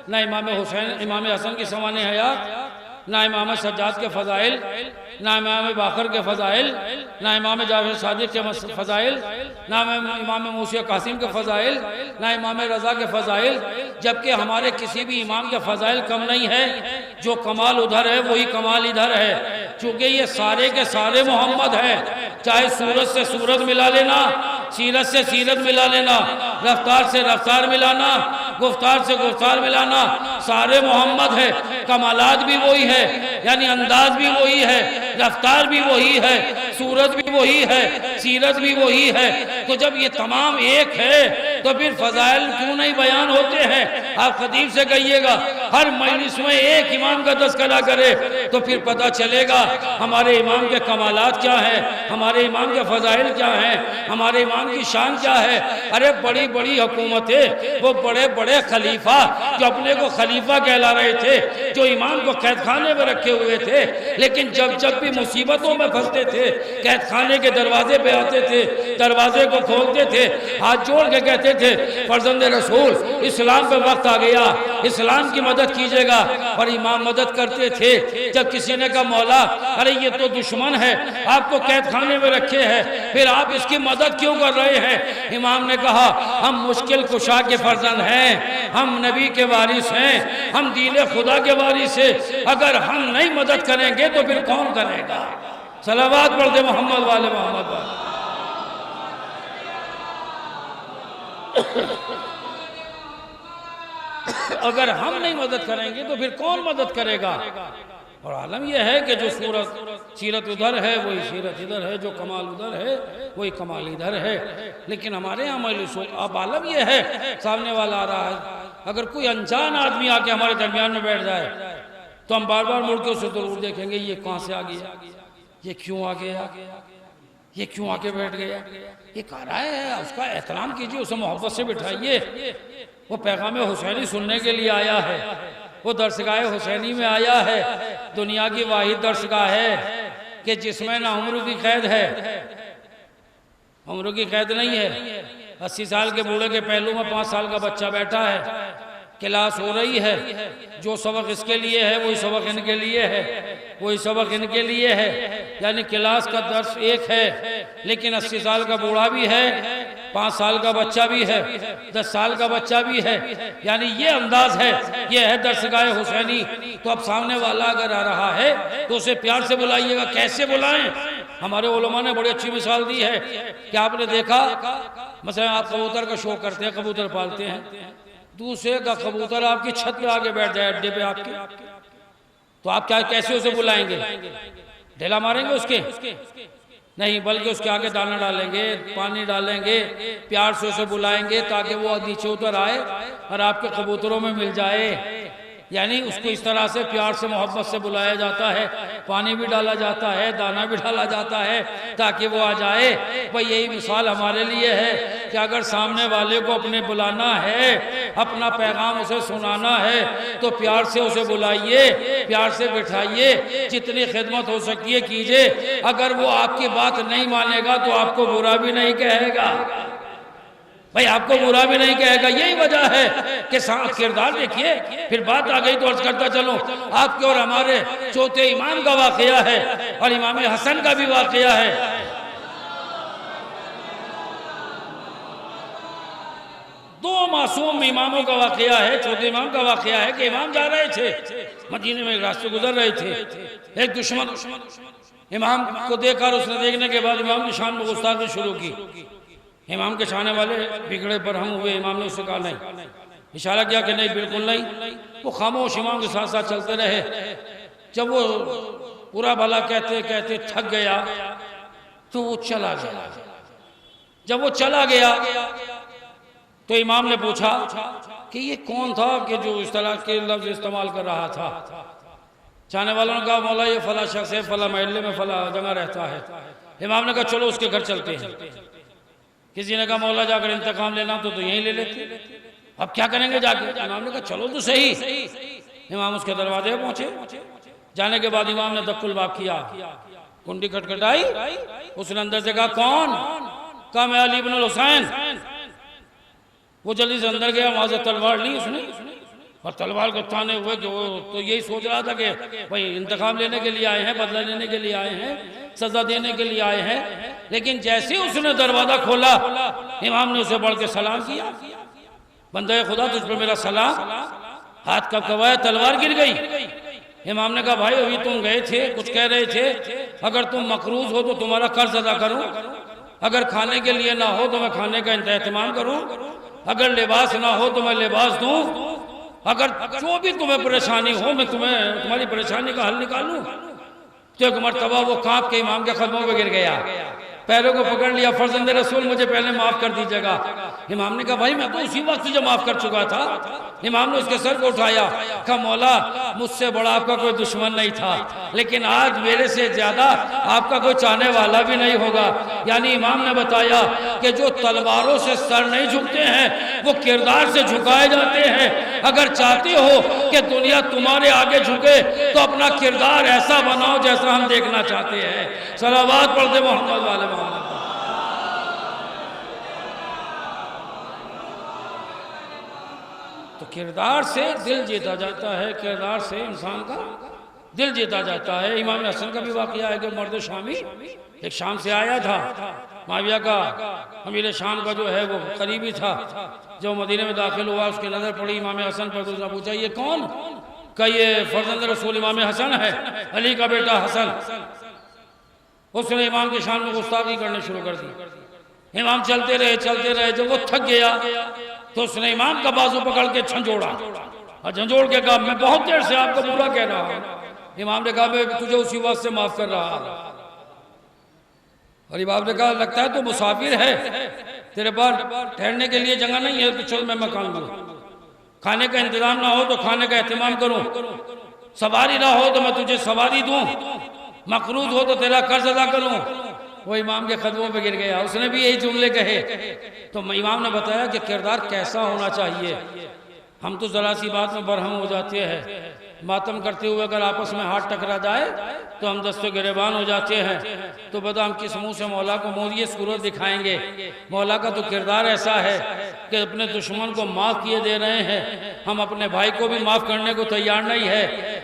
ना इमाम हुसैन इमाम हसन की सवाने हयात, ना इमाम सज्जाद के फ़ज़ाइल, ना इमाम बाकर के फ़ज़ाइल, ना इमाम जावेद सादिक के फ़ज़ाइल, ना इमाम मूसा कासिम के फ़ज़ाइल, ना इमाम रज़ा के फ़ज़ाइल। जबकि हमारे किसी भी इमाम के फ़ज़ाइल कम नहीं है, जो कमाल उधर है वही कमाल इधर है। चूँकि ये सारे के सारे मोहम्मद हैं, चाहे सूरत से सूरत मिला लेना, सीरत से सीरत मिला लेना, रफ्तार से रफ्तार मिलाना, गुफ्तार से गुफ्तार मिलाना, सारे मोहम्मद है। कमालात भी वही है, यानी अंदाज भी वही है, रफ्तार भी वही है, सूरत भी वही है, सीरत भी वही है। तो जब ये तमाम एक है तो फिर फजाइल क्यों नहीं बयान होते हैं? आप खतीब से कहिएगा, हर मजलिस में एक इमाम का तज़किरा करे तो फिर पता चलेगा हमारे इमाम के कमालात क्या हैं, हमारे इमाम के फ़ज़ाइल क्या हैं, हमारे इमाम की शान क्या है। अरे बड़ी बड़ी हुकूमतें, वो बड़े बड़े खलीफा जो अपने को खलीफा कहला रहे थे, जो इमाम को कैद खाने में रखे हुए थे, लेकिन जब जब भी मुसीबतों में फंसते थे कैद खाने के दरवाजे पे आते थे, दरवाजे को खोलते थे, हाथ जोड़ के कहते थे फर्जंद रसूल इस्लाम पे वक्त आ गया, इस्लाम की मदद कीजिएगा। और इमाम मदद करते थे। जब किसी ने कहा मौला अरे ये तो दुश्मन है, आपको कैद खाने में रखे हैं, फिर आप इसकी मदद क्यों कर रहे हैं? इमाम ने कहा हम मुश्किल कुशा के फर्जंद हैं, हम नबी के वारिस हैं, हम दीन खुदा के वारिस हैं, अगर हम नहीं मदद करेंगे तो फिर कौन करेगा? सलावत पढ़ दे मोहम्मद वाले मोहम्मद वाले। अगर हम नहीं मदद करेंगे तो फिर कौन मदद करेगा? और आलम यह है कि जो सीरत उधर है वही सीरत इधर है, जो कमाल उधर है वही कमाल इधर है। लेकिन हमारे यहाँ अब आलम यह है, सामने वाला आ रहा है, अगर कोई अनजान आदमी आके हमारे दरमियान में बैठ जाए तो हम बार बार मुड़ के उसे जरूर देखेंगे, ये कहाँ से आ गया, ये क्यों आ गया, ये क्यों आके बैठ गया, ये कह रहा है, उसका एहतराम कीजिए, उसे मोहब्बत से बिठाइए। वो पैगाम हुसैनी सुनने के लिए आया है, वो दरसगाह हुसैनी में आया है, दुनिया की वाहिद दरसगाह है कि जिसमें ना उम्र की कैद है, उम्र की कैद नहीं है। 80 साल के बूढ़े के पहलू में 5 साल का बच्चा बैठा है, क्लास हो रही है, जो सबक इसके लिए है वही सबक इनके लिए है, वही सबक इनके लिए है, यानी क्लास का दर्स एक है, लेकिन 80 साल का बूढ़ा भी है, 5 साल का बच्चा भी है, 10 साल का बच्चा भी है, यानी ये अंदाज है, ये है दरसगाह हुसैनी। तो अब सामने वाला अगर आ रहा है तो उसे प्यार से बुलाइएगा। कैसे बुलाएं? हमारे उलमा ने बड़ी अच्छी मिसाल दी है कि आपने देखा मसलन आप कबूतर का शौक करते हैं, कबूतर पालते हैं, दूसरे का कबूतर आपकी छत पे आके बैठ जाए अड्डे पे आपके, तो आप क्या कैसे उसे बुलाएंगे? ढेला मारेंगे उसके? नहीं, बल्कि उसके आगे दाना डालेंगे, पानी डालेंगे, प्यार से उसे बुलाएंगे ताकि वो नीचे उतर आए और आपके कबूतरों में मिल जाए। यानी उसको इस तरह से प्यार से मोहब्बत से बुलाया जाता है, पानी भी डाला जाता है, दाना भी डाला जाता है ताकि वो आ जाए। भाई यही मिसाल हमारे लिए है कि अगर सामने वाले को अपने बुलाना है, अपना पैगाम उसे सुनाना है तो प्यार से उसे बुलाइए, प्यार से बिठाइए, जितनी खिदमत हो सकती है कीजिए। अगर वो आपकी बात नहीं मानेगा तो आपको बुरा भी नहीं कहेगा, भाई आपको बुरा भी नहीं कहेगा। यही वजह है कि किरदार देखिए। फिर बात आ गई तो अर्ज करता चलो, आपके और हमारे चौथे इमाम का वाकया है और इमाम हसन का भी वाकया है। दो मासूम इमामों का वाकया है, चौथे इमाम का वाकया है कि इमाम जा रहे थे मदीने में, एक रास्ते गुजर रहे थे, एक दुश्मन इमाम को देखकर उसने देखने के बाद इमाम की शान में गुस्ताखी शुरू की। इमाम के चाहने वाले बिगड़े बरहम हुए। इमाम ने उससे कहा नहीं, इशारा किया कि नहीं, बिल्कुल नहीं। वो खामोश इमाम के साथ साथ चलते रहे। जब वो पूरा भला कहते कहते थक गया तो वो चला गया। जब वो चला गया तो इमाम ने पूछा कि ये कौन था कि जो इस तरह के लफ्ज इस्तेमाल कर रहा था? चाहने वालों ने कहा मौला ये फला शख्स है, फला महल्ले में फला जगह रहता है। इमाम ने कहा चलो उसके घर चलते हैं। किसी ने कहा मौला जाकर इंतकाम लेना तो यहीं ले लेते, अब क्या करेंगे जाके? इमाम ने कहा चलो तो सही। इमाम उसके दरवाजे पे पहुंचे। जाने के बाद इमाम ने दक्कुल बाब किया, कुंडी खटखटाई, उसने अंदर से कहा कौन? कहा मैं अली इब्न हुसैन। वो जल्दी से अंदर गया, वहां से तलवार ली उसने और तलवार को ताने हुए कि वो तो यही सोच रहा था कि भाई इंतकाम लेने के लिए आए हैं, बदला लेने के लिए आए हैं, सजा देने के लिए आए हैं। लेकिन जैसे उसने दरवाजा खोला इमाम ने उसे बढ़ के सलाम किया, बंदे खुदा तुझ पर मेरा सलाम। हाथ कब कबाया, तलवार गिर गई। इमाम ने कहा भाई अभी तुम गए थे, कुछ कह रहे थे, अगर तुम मकरूज हो तो तुम्हारा कर्ज अदा करूं, अगर खाने के लिए ना हो तो मैं खाने का इंतजाम करूं, अगर लिबास ना हो तो मैं लिबास दूं, अगर जो भी तुम्हें परेशानी हो मैं तुम्हारी परेशानी का हल निकालूं। तो एक मरतबा वो कांप के इमाम के कदमों पे गिर गया। पैरों को पकड़ लिया, फर्जंद रसूल मुझे पहले माफ कर दीजिएगा। इमाम ने कहा भाई मैं तो उसी वक्त तुझे माफ कर चुका था। इमाम ने उसके सर को उठाया, कहा मौला मुझसे बड़ा आपका कोई दुश्मन नहीं था, लेकिन आज मेरे से ज्यादा आपका कोई चाहने वाला भी नहीं होगा। यानी इमाम ने बताया कि जो तलवारों से सर नहीं झुकते हैं वो किरदार से झुकाए जाते हैं। अगर चाहते हो कि दुनिया तुम्हारे आगे झुके तो अपना किरदार ऐसा बनाओ जैसा हम देखना चाहते हैं। सलावत पढ़ दे मोहम्मद वाले मोहम्मद। तो किरदार से दिल जीता जाता है, किरदार से इंसान का दिल जीता जाता है। इमाम हसन का भी वाकया है कि मर्द शामी एक शाम से आया था, माविया का अमीर शाम का जो है वो करीबी था। जब मदीने में दाखिल हुआ उसकी नज़र पड़ी इमाम हसन पर, तो उसने पूछा ये कौन? का ये फर्जंद रसूल इमाम हसन है, अली का बेटा हसन। उसने इमाम की शान में गुस्ताखी करने शुरू कर दी। इमाम चलते रहे, जब वो थक गया तो उसने इमाम का बाजू पकड़ के झंझोड़ा और झंझोड़ के कहा मैं बहुत देर से आपको बुरा कह रहा हूं। इमाम ने कहा मैं तुझे उसी वक्त से माफ कर रहा। और इमाम ने कहा लगता है तो मुसाफिर है, तेरे पास ठहरने के लिए जगह नहीं है तो चल मैं मकान दूं। खाने का इंतजाम ना हो तो खाने का एहतमाम करूं, सवारी ना हो तो मैं तुझे सवारी दूं, मकरूज हो तो तेरा कर्ज अदा करूं। वो इमाम के कदमों पे गिर गया, उसने भी यही जुमले कहे। तो इमाम ने बताया कि किरदार कैसा होना चाहिए। हम तो जरा सी बात में बरहम हो जाते हैं, मातम करते हुए अगर आपस में हाथ टकरा जाए तो हम दस्ते गिरेबान हो जाते हैं। तो बता हम किस मुंह से मौला को मोरियत सूरत दिखाएंगे। मौला का तो किरदार ऐसा है कि अपने दुश्मन को माफ़ किए दे रहे हैं, हम अपने भाई को भी माफ़ करने को तैयार नहीं है।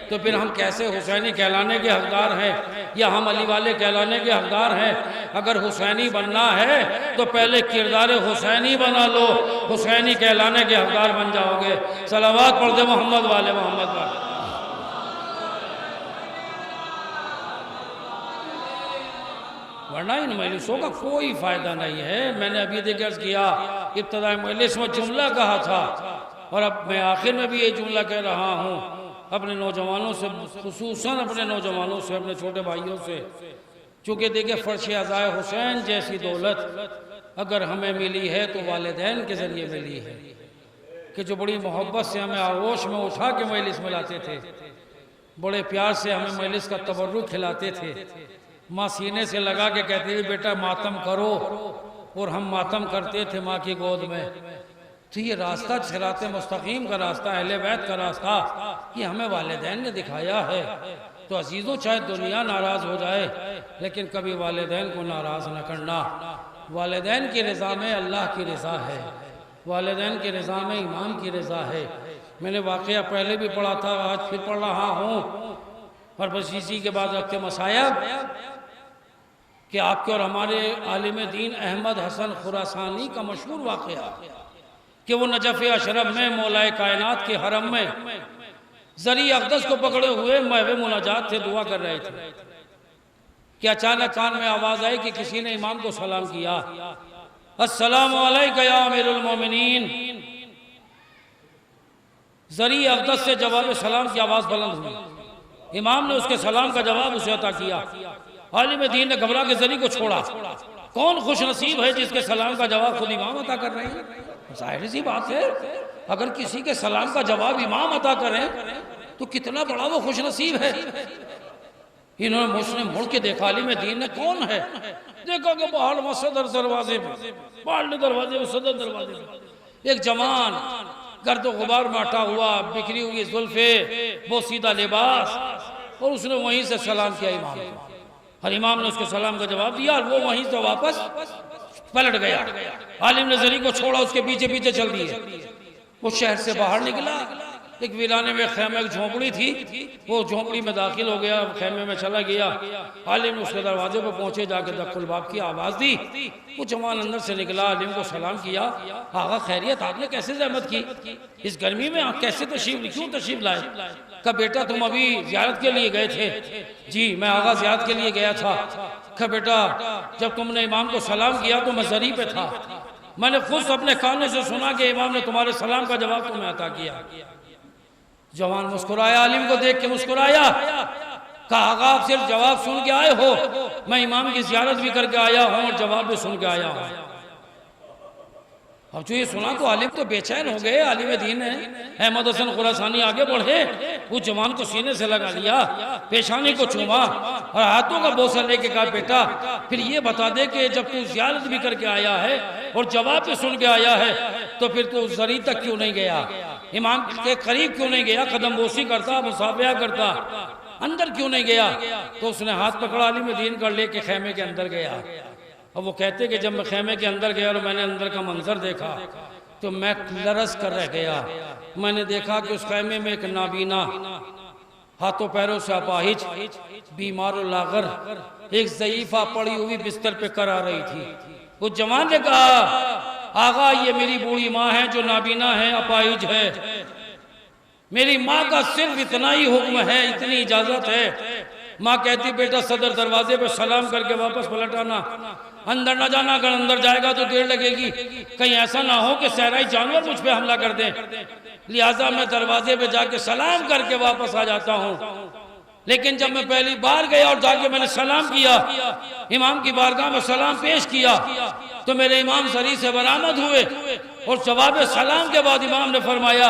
तो फिर हम कैसे हुसैनी कहलाने के हकदार हैं या हम अली वाले कहलाने के हकदार हैं? अगर हुसैनी बनना है तो पहले किरदार हुसैनी बना लो, हुसैनी कहलाने के हकदार बन जाओगे। सलावत पढ़ दे मोहम्मद वाले मोहम्मद वाले। वरना इन मजलिसों का कोई फ़ायदा नहीं है। मैंने अभी जिक्र किया, इब्तिदा मजलिस में जुमला कहा था और अब मैं आखिर में भी ये जुमला कह रहा हूँ अपने नौजवानों से, खुसूसन अपने नौजवानों से, अपने छोटे भाइयों से। चूँकि देखिए फ़र्श अज़ाए हुसैन जैसी दौलत अगर हमें मिली है तो वालिदैन के ज़रिए मिली है कि जो बड़ी मोहब्बत से हमें आगोश में उठा के मजलिस में लाते थे, बड़े प्यार से हमें मजलिस का तबर्रुक खिलाते थे। माँ सीने से लगा के कहती थी बेटा मातम करो, और हम मातम करते थे माँ की गोद में। तो ये रास्ता सिराते मुस्तकीम का रास्ता, अहले बैत का रास्ता, ये हमें वालिदैन ने दिखाया है। तो अजीज़ों चाहे दुनिया नाराज़ हो जाए लेकिन कभी वालिदैन को नाराज़ न करना। वालिदैन की रज़ा में अल्लाह की रज़ा है, वालिदैन की रज़ा में इमाम की रज़ा है। मैंने वाक़या पहले भी पढ़ा था, आज फिर पढ़ रहा हूँ। और बस इसी के बाद रखते मसायब कि आपके और हमारे आलिम दीन अहमद हसन खुरासानी का मशहूर वाक़या कि वो नजफ़ अशरफ में मौलाए कायनात के हरम में ज़री अक़दस को पकड़े हुए महवे मुनाजात थे, दुआ कर रहे थे कि अचानक कान में आवाज़ आई कि किसी ने इमाम को सलाम किया, अस्सलामु अलैका या अमीरुल मोमिनीन। ज़री अक़दस से जवाब सलाम की आवाज़ बुलंद हुई। इमाम ने उसके सलाम का जवाब उसे अता किया। आलिम दीन ने घबरा के ज़री को छोड़ा। कौन खुश नसीब है जिसके सलाम का जवाब खुद इमाम अता कर रहे हैं? जाहिर सी बात है, अगर किसी के सलाम का जवाब इमाम अता करें तो कितना बड़ा वो खुश नसीब है। इन्होंने मुझसे मुड़ के देखा, आलिम दीन ने कौन है, देखा कि बाहर सदर दरवाजे पे, बाहर दरवाजे पे, सदर दरवाजे पे एक जवान गर्द गुबार माटा हुआ, बिखरी हुई जुल्फे, बोसीदा लिबास, और उसने वहीं से सलाम किया इमाम को। और इमाम ने उसके सलाम का जवाब दिया और वो वहीं से वापस पलट गया। आलिम ने ज़री को छोड़ा, उसके पीछे पीछे चल दिए। वो शहर से बाहर निकला, एक वीराने में खैमे की झोंपड़ी थी, वो झोंपड़ी में दाखिल हो गया, खैमे में चला गया। आलिम ने उसके दरवाजे पर पहुंचे, जाके दक्कुल बाब की आवाज़ दी। वो जवान अंदर से निकला, आलिम को सलाम किया, आगा खैरियत, आपने कैसे ज़हमत की, इस गर्मी में आप कैसे क्यों तशरीफ लाए? कहा बेटा तुम अभी ज़ियारत के लिए गए थे? जी मैं आगा ज़ियारत के लिए गया था। कहा बेटा जब तुमने इमाम को सलाम किया तो मैं ज़री पे था, मैंने खुद अपने कानों से सुना कि इमाम ने तुम्हारे सलाम का जवाब तुम्हें अता किया। जवान मुस्कुराया, आलिम को देख के मुस्कुराया कहा आगा आप सिर्फ जवाब सुन के आए हो? मैं इमाम की ज़ियारत भी करके आया हूँ और जवाब भी सुन के आया हूँ। अब जो ये सुना तो आलिम तो बेचैन हो गए, आलिम दीन है अहमद हसन खुरासानी आगे बढ़े, उस जवान को सीने से लगा लिया, पेशानी को चूमा और हाथों का बोसा लेके कहा बेटा फिर ये बता दे कि जब तू ज़ियारत भी करके आया है और जवाब भी सुन के आया है तो फिर तू ज़री तक क्यों नहीं गया, इमाम के करीब क्यों नहीं गया, कदम बोसी करता, मुसाफिया करता, अंदर क्यों नहीं गया? तो उसने हाथ पकड़ा आलिम दीन कर लेके खेमे के अंदर गया। अब वो कहते कि जब मैं खेमे के अंदर गया और मैंने अंदर का मंजर देखा तो मैं लरस कर रह गया। मैंने देखा कि उस खेमे में एक नाबीना, हाथों पैरों से अपाहिज, बीमार और लागर, एक ज़ईफ़ा पड़ी हुई बिस्तर पे कर आ रही थी। उस जवान ने कहा आगा ये मेरी बूढ़ी माँ है जो नाबीना है, अपाहिज है, मेरी माँ का सिर्फ इतना ही हुक्म है, इतनी इजाजत है। माँ कहती बेटा सदर दरवाजे पे सलाम करके वापस पलट आना, अंदर न जाना, अगर अंदर जाएगा तो देर लगेगी, कहीं ऐसा ना हो कि सहराई जानवर मुझ पे हमला कर दें, लिहाजा मैं दरवाजे पे जाके सलाम करके वापस आ जाता हूँ। लेकिन जब मैं पहली बार गया और जाके मैंने सलाम किया, इमाम की बारगाह में सलाम पेश किया तो मेरे इमाम सरी से बरामद हुए और जवाब सलाम के बाद इमाम ने फरमाया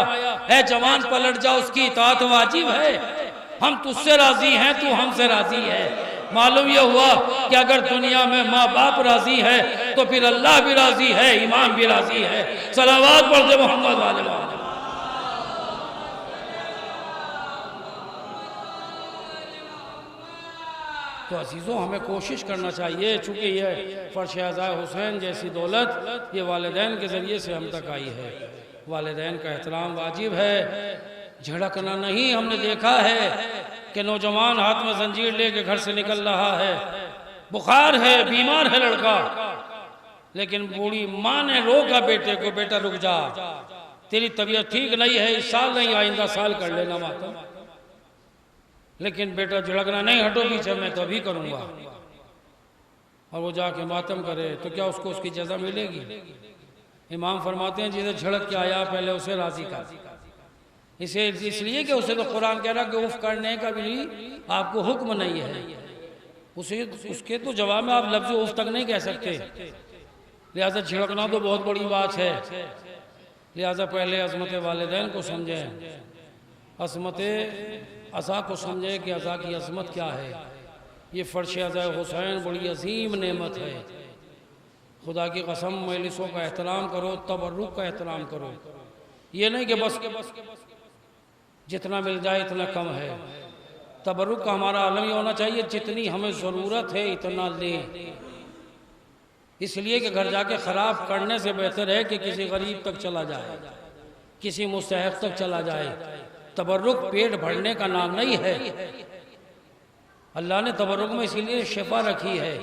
है जवान पलट जा, उसकी इताअत वाजिब है, हम तुझसे राजी हैं, तू हमसे राजी है। मालूम यह हुआ कि अगर दुनिया में माँ बाप राजी है तो फिर अल्लाह भी राजी है, इमाम भी राजी है। सलावत पढ़ते मोहम्मद वाले वाले। तो अजीज़ों हमें कोशिश करना चाहिए, चूँकि ये फ़र्श अज़ाए हुसैन जैसी दौलत ये वालिदैन के ज़रिए से हम तक आई है। वालिदैन का एहतराम वाजिब है, झड़कना नहीं। हमने देखा है कि नौजवान हाथ में जंजीर लेके घर से निकल रहा है, बुखार है, बीमार है लड़का, लेकिन बूढ़ी माँ ने रोका बेटे को, बेटा रुक जा, तेरी तबीयत ठीक नहीं है, इस साल नहीं आइंदा साल कर लेना माता। लेकिन बेटा झड़कना नहीं, हटो पीछे, मैं तो अभी करूँगा। और वो जाके मातम करे तो क्या उसको उसकी जज़ा मिलेगी? इमाम फरमाते हैं जिसे झड़क के आया पहले उसे राज़ी कर, इसे इसलिए कि उसे तो कुरान कह रहा कि उफ करने का भी आपको हुक्म नहीं है, उसे उसके तो जवाब में आप लफ्ज़ उफ तक नहीं कह सकते। लिहाजा झड़कना तो बहुत बड़ी बात है। लिहाजा पहले अज़मत वालिदैन को समझें, अज़मत अज़ा को समझें कि अज़ा की अज़मत क्या है। ये फ़र्श अज़ाए हुसैन बड़ी अजीम नेमत है। खुदा की कसम मजलिसों का एहतराम करो, तबर्रुक का एहतराम करो। ये नहीं कि बस जितना मिल जाए इतना कम है। तबर्रुक का हमारा आलम ये होना चाहिए जितनी हमें ज़रूरत है इतना लें, इसलिए कि घर जाके ख़राब करने से बेहतर है कि किसी गरीब तक चला जाए, किसी मुस्तहक़ तक चला जाए। तबर्रुक पेट भरने का नाम नहीं है। अल्लाह ने तबर्रुक में इसीलिए शिफा रखी है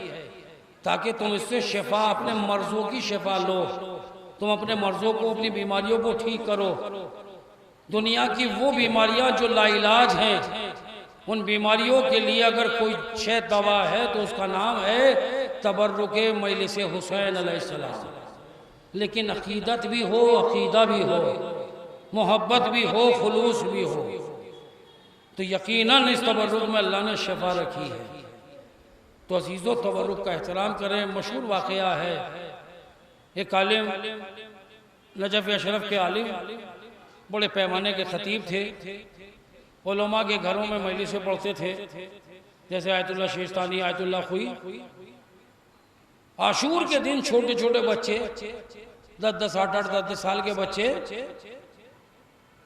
ताकि तुम इससे शिफा, अपने मर्ज़ों की शिफा लो, तुम अपने मर्ज़ों को, अपनी बीमारियों को ठीक करो। दुनिया की वो बीमारियां जो लाइलाज हैं, उन बीमारियों के लिए अगर कोई शे दवा है तो उसका नाम है तबर्रुक मजलिस हुसैन अलैहिस्सलाम। लेकिन अकीदत भी हो, अकीदा भी हो, मोहब्बत भी हो, खुलूस भी हो, तो यकीनन इस तबर्रुक में अल्लाह ने शिफा रखी है। तो अजीज़ों तबर्रुक का एहतराम करें। मशहूर वाक़या है, एक आलिम, नजफ़ अशरफ के आलिम, बड़े पैमाने के ख़तीब थे, उलमा के घरों में मजलिसें पढ़ते थे, जैसे आयतुल्लाह शिस्तानी, आयतुल्लाह खुई। आशूर के दिन छोटे छोटे बच्चे, 10-10, 8-8, 10-10 साल के बच्चे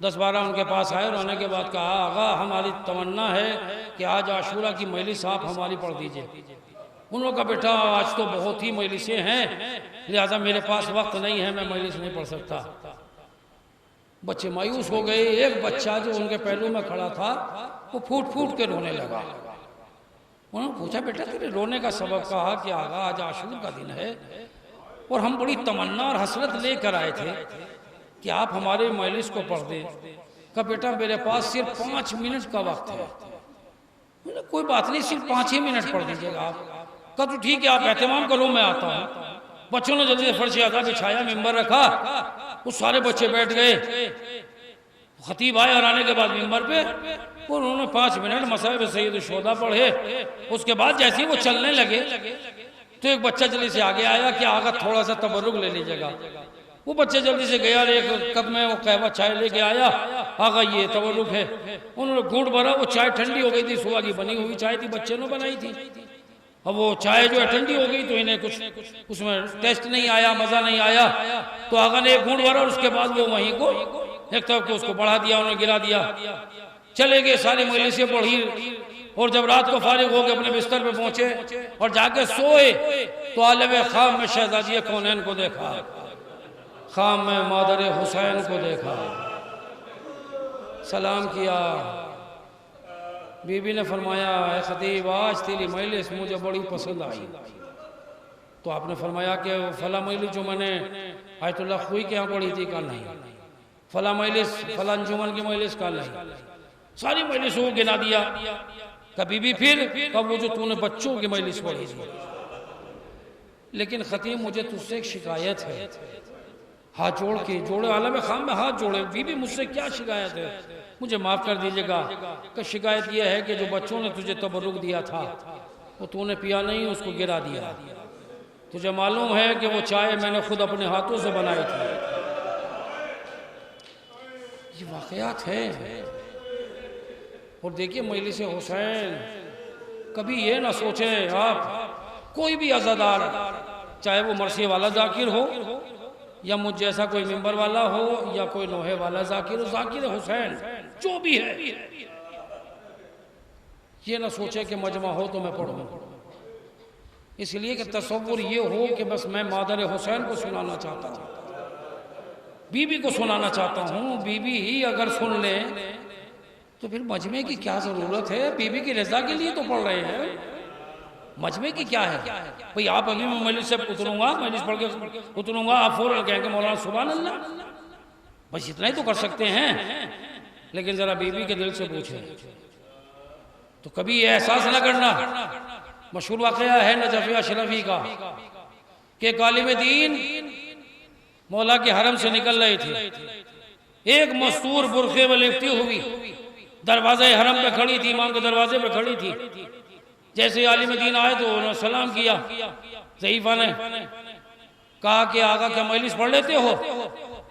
10-12 उनके पास आए और आने के बाद कहा आगा हमारी तमन्ना है कि आज आशूरा की मजलिस आप हमारी पढ़ दीजिए। उन्होंने कहा बेटा आज तो बहुत ही मजलिसें हैं, लिहाजा मेरे पास वक्त नहीं है, मैं मजलिस नहीं पढ़ सकता। बच्चे मायूस हो गए। एक बच्चा जो उनके पहलू में खड़ा था वो फूट फूट के रोने लगा। उन्होंने पूछा बेटा तेरे रोने का सबब? कहा कि आगा आज आशूर का दिन है और हम बड़ी तमन्ना और हसरत लेकर आए थे कि आप हमारे मजलिस को पढ़ दें। कहा बेटा मेरे पास सिर्फ 5 मिनट का वक्त है। कोई बात नहीं, सिर्फ 5 ही मिनट पढ़ दीजिएगा आप। कहा तो ठीक है आप एहतमाम करो, मैं आता हूँ। बच्चों ने जल्दी से फर्श अज़ा बिछाया, मिंबर रखा, वो सारे बच्चे बैठ गए। खतीब आए और आने के बाद मिंबर पे और उन्होंने 5 मिनट मसाइब सैयद शोदा पढ़े। उसके बाद जैसे ही वो चलने लगे तो एक बच्चा जल्दी से आगे आया कि आगा थोड़ा सा तबरुक ले लीजिएगा। वो बच्चे जल्दी से गया और एक कप में वो कहवा चाय लेके आया। आगा ये तबरुक है। उन्होंने घूंट भरा, वो चाय ठंडी हो गई थी, सुबह की बनी हुई चाय थी, बच्चे ने बनाई थी। अब वो चाय जो है ठंडी हो गई तो इन्हें कुछ उसमें टेस्ट नहीं आया, मजा नहीं आया। तो आगा ने एक घूंट भरा और उसके बाद वो वहीं को एक तरफ को उसको बढ़ा दिया, उन्हें गिरा दिया। चले गए, सारी मजलिसें पढ़ी और जब रात को फारिग होकर अपने बिस्तर पे पहुंचे और जाके सोए तो आलम खाम में शहजादी कौनैन को देखा, खाम में मादर हुसैन को देखा, सलाम किया। बीबी ने फरमाया, ए खतीब आज तेरी मजलिस मुझे बड़ी पसंद आई। तो आपने फरमाया कि फला मजलिस जो मैंने आयतुल्लाह खुई के यहाँ पढ़ी थी कल नहीं, फला मजलिस फला अंजुमन की मजलिस कल नहीं, सारी मजलिसों को गिना दिया। कभी भी फिर कब वो जो तूने बच्चों की मजलिस पढ़ी थी। लेकिन खतीब मुझे तुझसे एक शिकायत है। हाथ जोड़ के जोड़े, आलम खाम में हाथ जोड़े, बीबी मुझसे क्या शिकायत है, मुझे माफ़ कर दीजिएगा। कि शिकायत यह है कि जो बच्चों ने तुझे तबरुक दिया था वो तूने पिया नहीं, उसको गिरा दिया। तुझे मालूम है कि वो चाय मैंने खुद अपने हाथों से बनाई थी। ये वाक़यात है। और देखिए मजलिस हुसैन, कभी ये ना सोचे आप कोई भी अज़ादार, चाहे वो मरसी वाला जाकिर हो या मुझ जैसा कोई मिंबर वाला हो या कोई नोहे वाला जाकिर हो, जाकिर हुसैन जो भी है, ये ना सोचे कि मजमा हो तो मैं पढ़ूं। इसलिए कि तसव्वुर ये हो कि बस मैं मादर हुसैन को सुनाना चाहता हूँ, बीबी को सुनाना चाहता हूँ। बीबी ही अगर सुन ले तो फिर मजमे की क्या ज़रूरत है? बीबी की रज़ा के लिए तो पढ़ रहे हैं, मजमे की क्या है भाई? आप अभी मैं मजलिस से उतरूंगा, मजलिस पढ़ के उतरूंगा, आप फौरन कहेंगे मौलाना सुभान अल्लाह, बस इतना ही तो कर सकते हैं। लेकिन ज़रा बीबी के दिल से पूछें तो कभी ये एहसास न करना। मशहूर वाक़या है नजफ़ अशरफी का कि एक आलिम दीन मौला के हरम से निकल रहे थे। एक मस्तूर बुरखे में लिपटी हुई दरवाजे हरम पे खड़ी थी, इमाम के दरवाजे पे खड़ी थी। जैसे आलिम दीन आए तो उन्होंने सलाम किया। ज़ईफ़ा ने कहा कि आगा क्या मजलिस पढ़ लेते हो?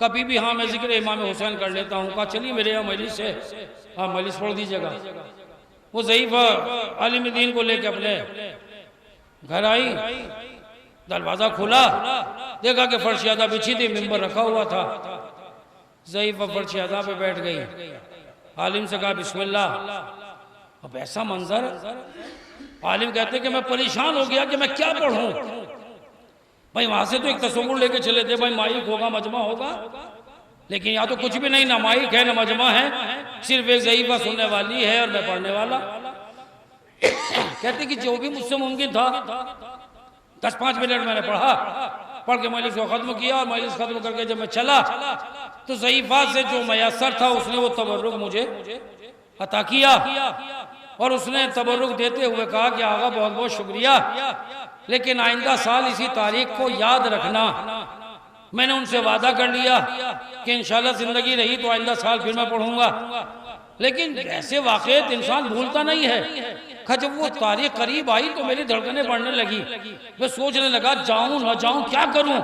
कभी भी हाँ मैं जिक्र इमाम हुसैन कर लेता हूँ। कहा चलिए मेरे यहाँ मजलिस है, हाँ मजलिस पढ़ दीजिएगा। वो ज़ईफ़ा आलिम दीन को लेके अपने घर आई, दरवाज़ा खुला, देखा कि फर्शियादा बिछी थी, मिंबर रखा हुआ था। ज़ईफ़ा फर्शियादा पे बैठ गई, आलिम से कहा बिस्मिल्लाह। अब ऐसा मंजर, आलिम कहते कि मैं परेशान हो गया कि मैं क्या पढ़ूं। भाई वहां से तो एक तस्वुर लेके चले थे, भाई माइक होगा, मजमा होगा, लेकिन यहाँ तो कुछ भी नहीं, ना माइक है ना मजमा है, सिर्फ एक ज़ईफ़ा सुनने वाली है और मैं पढ़ने वाला। कहते कि जो भी मुझसे मुमकिन था 10-5 मिनट मैंने पढ़ा, पढ़ के मजलिस को ख़त्म किया और मजलिस ख़त्म करके जब मैं चला तो ज़ईफ़ा से जो मयसर था उसने वो तबर्रुक मुझे अता किया। और उसने तबर्रुक देते हुए कहा कि आगा बहुत बहुत शुक्रिया, लेकिन आइंदा साल इसी तारीख को याद रखना। मैंने उनसे वादा कर लिया कि इंशाल्लाह ज़िंदगी रही तो आइंदा साल फिर मैं पढ़ूंगा। लेकिन ऐसे वाक़यात इंसान भूलता नहीं है। जब वो तारीख करीब आई तो मेरी धड़कनें बढ़ने लगी। मैं सोचने लगा जाऊं ना जाऊं, क्या करूं,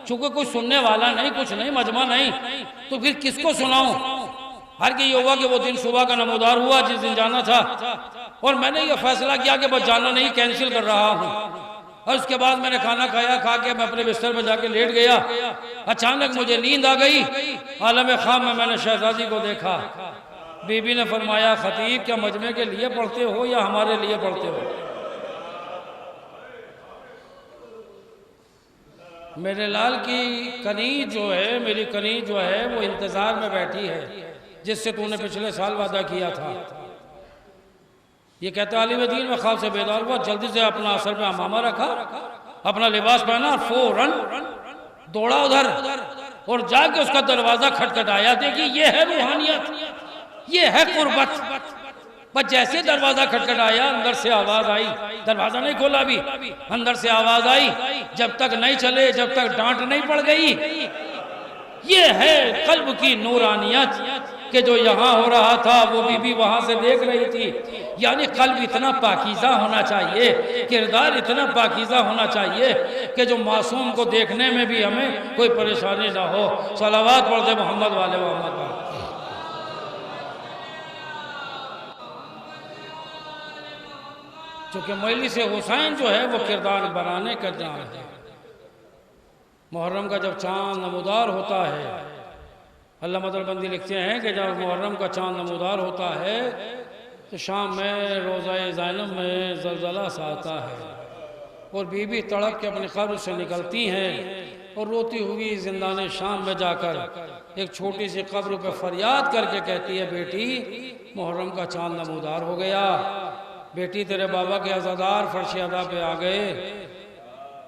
चूंकि कोई सुनने वाला नहीं, कुछ नहीं, मजमा नहीं, तो फिर किसको सुनाऊं। हर की ये हुआ कि वो दिन सुबह का नमोदार हुआ जिस दिन जाना था, और मैंने ये फैसला किया कि बस जाना नहीं, कैंसिल कर रहा हूँ। और उसके बाद मैंने खाना खाया, खा के मैं अपने बिस्तर पर जाके लेट गया। अचानक मुझे नींद आ गई। आलम खाम में मैंने शहजादी को देखा। बीबी ने फरमाया खतीब क्या मजमे के लिए पढ़ते हो या हमारे लिए पढ़ते हो? मेरे लाल की कनीज जो है, मेरी कनीज जो है वो इंतजार में बैठी है जिससे तूने पिछले साल वादा किया था। ये कहता आलिम दीन में ख्वाब से बेदार हुआ, जल्दी से अपना असर पे अमामा रखा, अपना लिबास पहना, फौरन दौड़ा उधर और जाके उसका दरवाजा खटखटाया। देखिए ये है रूहानियत, ये है कुर्बत। बस जैसे दरवाजा खटखटाया अंदर से आवाज आई, दरवाजा नहीं खोला अभी, अंदर से आवाज आई, जब तक नहीं चले, जब तक डांट नहीं पड़ गई। ये है कल्ब की नूरानियत, कि जो यहाँ हो रहा था वो बीबी वहाँ से देख रही थी। यानी कल्ब इतना पाकीज़ा होना चाहिए, किरदार इतना पाकीज़ा होना चाहिए कि जो मासूम को देखने में भी हमें कोई परेशानी ना हो। सलावत पढ़ते मोहम्मद वाले मोहम्मद पर। चूँकि मजलिस हुसैन जो है वो किरदार बनाने का जान है। मुहर्रम का जब चाँद नमूदार होता है, अल्लामा दरबंदी लिखते हैं कि जब मुहर्रम का चाँद नमूदार होता है तो शाम में रोज़ा ज़ैनब में ज़लज़ला सा आता है और बीबी तड़प के अपने कब्र से निकलती हैं और रोती हुई ज़िंदाने शाम में जाकर एक छोटी सी कब्र पर फरियाद करके कहती है, बेटी मुहर्रम का चाँद नमूदार हो गया, बेटी तेरे बाबा के अज़ादार फर्श अदा पे आ गए।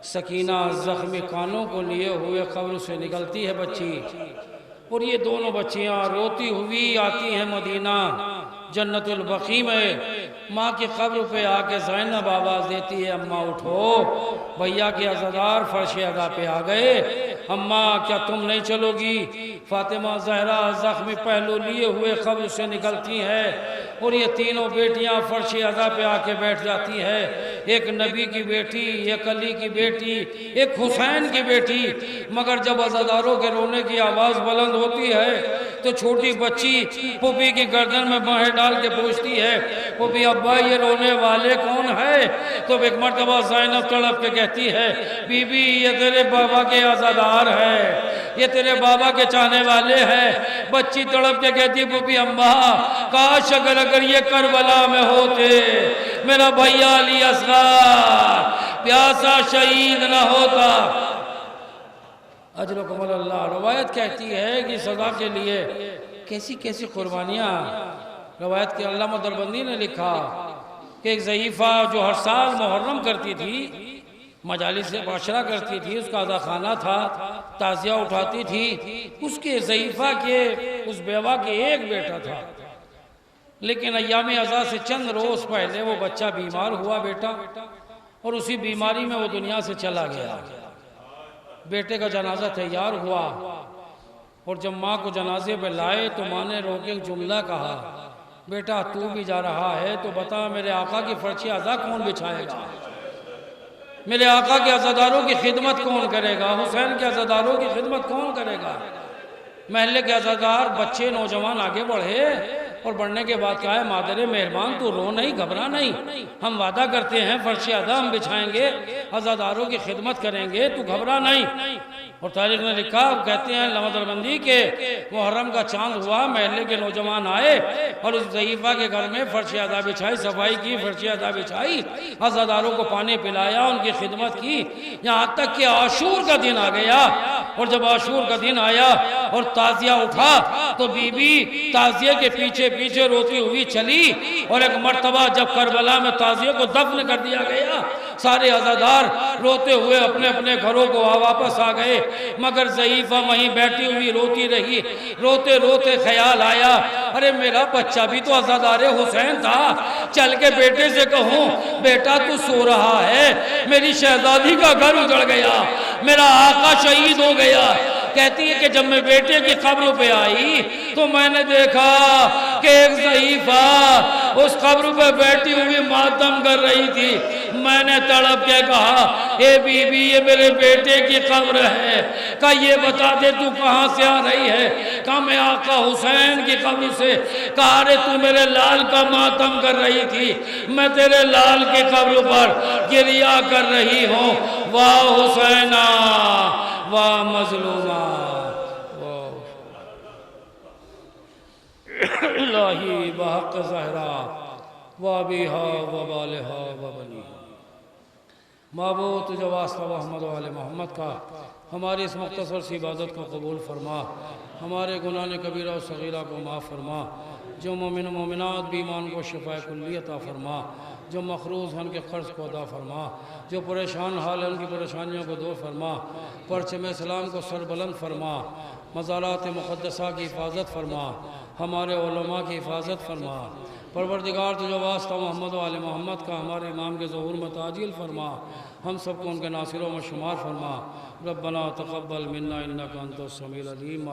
सकीना ज़ख्मी कानों को लिए हुए कब्र से निकलती है बच्ची, और ये दोनों बच्चियाँ रोती हुई आती हैं मदीना जन्नतुल बकी में। माँ की कब्र पे आके ज़ैनब आवाज़ देती है, अम्मा उठो, भैया के अज़ादार फर्श अदा पे आ गए, अम्मा क्या तुम नहीं चलोगी? फातिमा ज़हरा ज़ख्मी पहलू लिए हुए कब्र से निकलती है और ये तीनों बेटियां फर्श अदा पे आके बैठ जाती है। एक नबी की बेटी, एक अली की बेटी, एक हुसैन की बेटी। मगर जब अज़ादारों के रोने की आवाज़ बुलंद होती है तो छोटी बच्ची पुपी की गर्दन में बाहें डाल के पूछती है, पुपी अब्बा ये रोने वाले कौन है? तो एक मर्तबा ज़ैनब तड़प के कहती है, बीबी ये तेरे बाबा के आज़ादार है, ये तेरे बाबा के चाहने वाले हैं। बच्ची तड़प के कहती, पुपी अम्मा काश अगर ये करबला में होते, मेरा भैया अली असगर प्यासा शहीद न होता। अजर कमल अल्लाह। रवायत कहती है कि सदा के लिए कैसी कैसी कुर्बानियाँ। रवायत के अल्लामा दरबंदी ने लिखा कि एक ज़ईफ़ा जो हर साल मुहर्रम करती थी, मजालिस से बाशरा करती थी, उसका अदा खाना था, ताज़िया उठाती थी, उसके ज़ईफ़ा के उस बेवा के एक बेटा था, लेकिन अय्याम अज़ा से चंद रोज़ पहले वो बच्चा बीमार हुआ बेटा, और उसी बीमारी में वो दुनिया से चला गया। बेटे का जनाजा तैयार हुआ और जब माँ को जनाजे पे लाए तो माँ ने रोके एक जुमला कहा, बेटा तू भी जा रहा है तो बता मेरे आका की फर्श अज़ा कौन बिछाएगा, मेरे आका के अज़ादारों की खिदमत कौन करेगा, हुसैन के अज़ादारों की खिदमत कौन करेगा। महल्ले के अज़ादार बच्चे नौजवान आगे बढ़े और बढ़ने के बाद कहा है, मादरे मेहरबान तू रो नहीं, घबरा नहीं, हम वादा करते हैं फर्श अदा हम बिछाएंगे, अज़ादारों की खिदमत करेंगे, तू घबरा नहीं। और तारीख ने लिखा, कहते हैं लमदरबंदी के मुहर्रम का चांद हुआ, महल्ले के नौजवान आए और उस ज़ईफ़ा के घर में फर्श अदा बिछाई, सफाई की, फर्श अदा बिछाई, अज़ादारों को पानी पिलाया, उनकी खिदमत की, यहाँ तक कि आशूर का दिन आ गया। और जब आशूर का दिन आया और ताज़िया उठा तो बीबी ताज़िए के पीछे पीछे रोती हुई चली, और एक मर्तबा जब करबला में ताज़िए को दफन कर दिया गया, सारे अज़ादार रोते हुए अपने अपने घरों को वापस आ गए, मगर ज़ईफ़ा वहीं बैठी हुई रोती रही। रोते रोते ख्याल आया, अरे मेरा बच्चा भी तो अज़ादार हुसैन था, चल के बेटे से कहूँ, बेटा तू सो रहा है, मेरी शहजादी का घर उजड़ गया, मेरा आका शहीद हो गया। कहती है कि जब मैं बेटे की कब्र पे आई तो मैंने देखा कि एक ज़ईफ़ा उस कब्र पे बैठी हुई मातम कर रही थी। मैंने तड़प के कहा, ए बीबी ये मेरे बेटे की कब्र है, कहा ये बता दे तू कहाँ से आ रही है। कहा मैं आका हुसैन की कब्र से। कहा अरे तू मेरे लाल का मातम कर रही थी, मैं तेरे लाल की कब्र पर गिरिया कर रही हूँ। वाह हुसैना वाह मजलूमा इलाही बहक़ ज़हरा व बिहा व बालिहा व बनी। माबूद तुझे वास्ता मोहम्मद वाले मोहम्मद का हमारी इस मुख्तसर सी इबादत को कबूल फरमा, हमारे गुनाह कबीरा और सगीरा को माफ़ फरमा, जो मोमिन मोमिनात बीमान को शिफा कुल्ली अता फरमा, जो मखरूज़ हैं उनके क़र्ज़ को अदा फरमा, जो परेशान हाल है उनकी परेशानियों को दूर फरमा, परचम इस्लाम को सरबुलंद फरमा, मज़ारात मुक़द्दसा की हिफाजत फरमा, हमारे उलमा की हिफाजत फरमा। परवरदिगार तुझे वास्ता मोहम्मद वाले मोहम्मद का हमारे इमाम के ज़हूर में ताजील फरमा, हम सबको उनके नासिरों में शुमार फरमा। रब्बना तक़ब्बल मिन्ना इन्नका अंतस समीउल अलीम।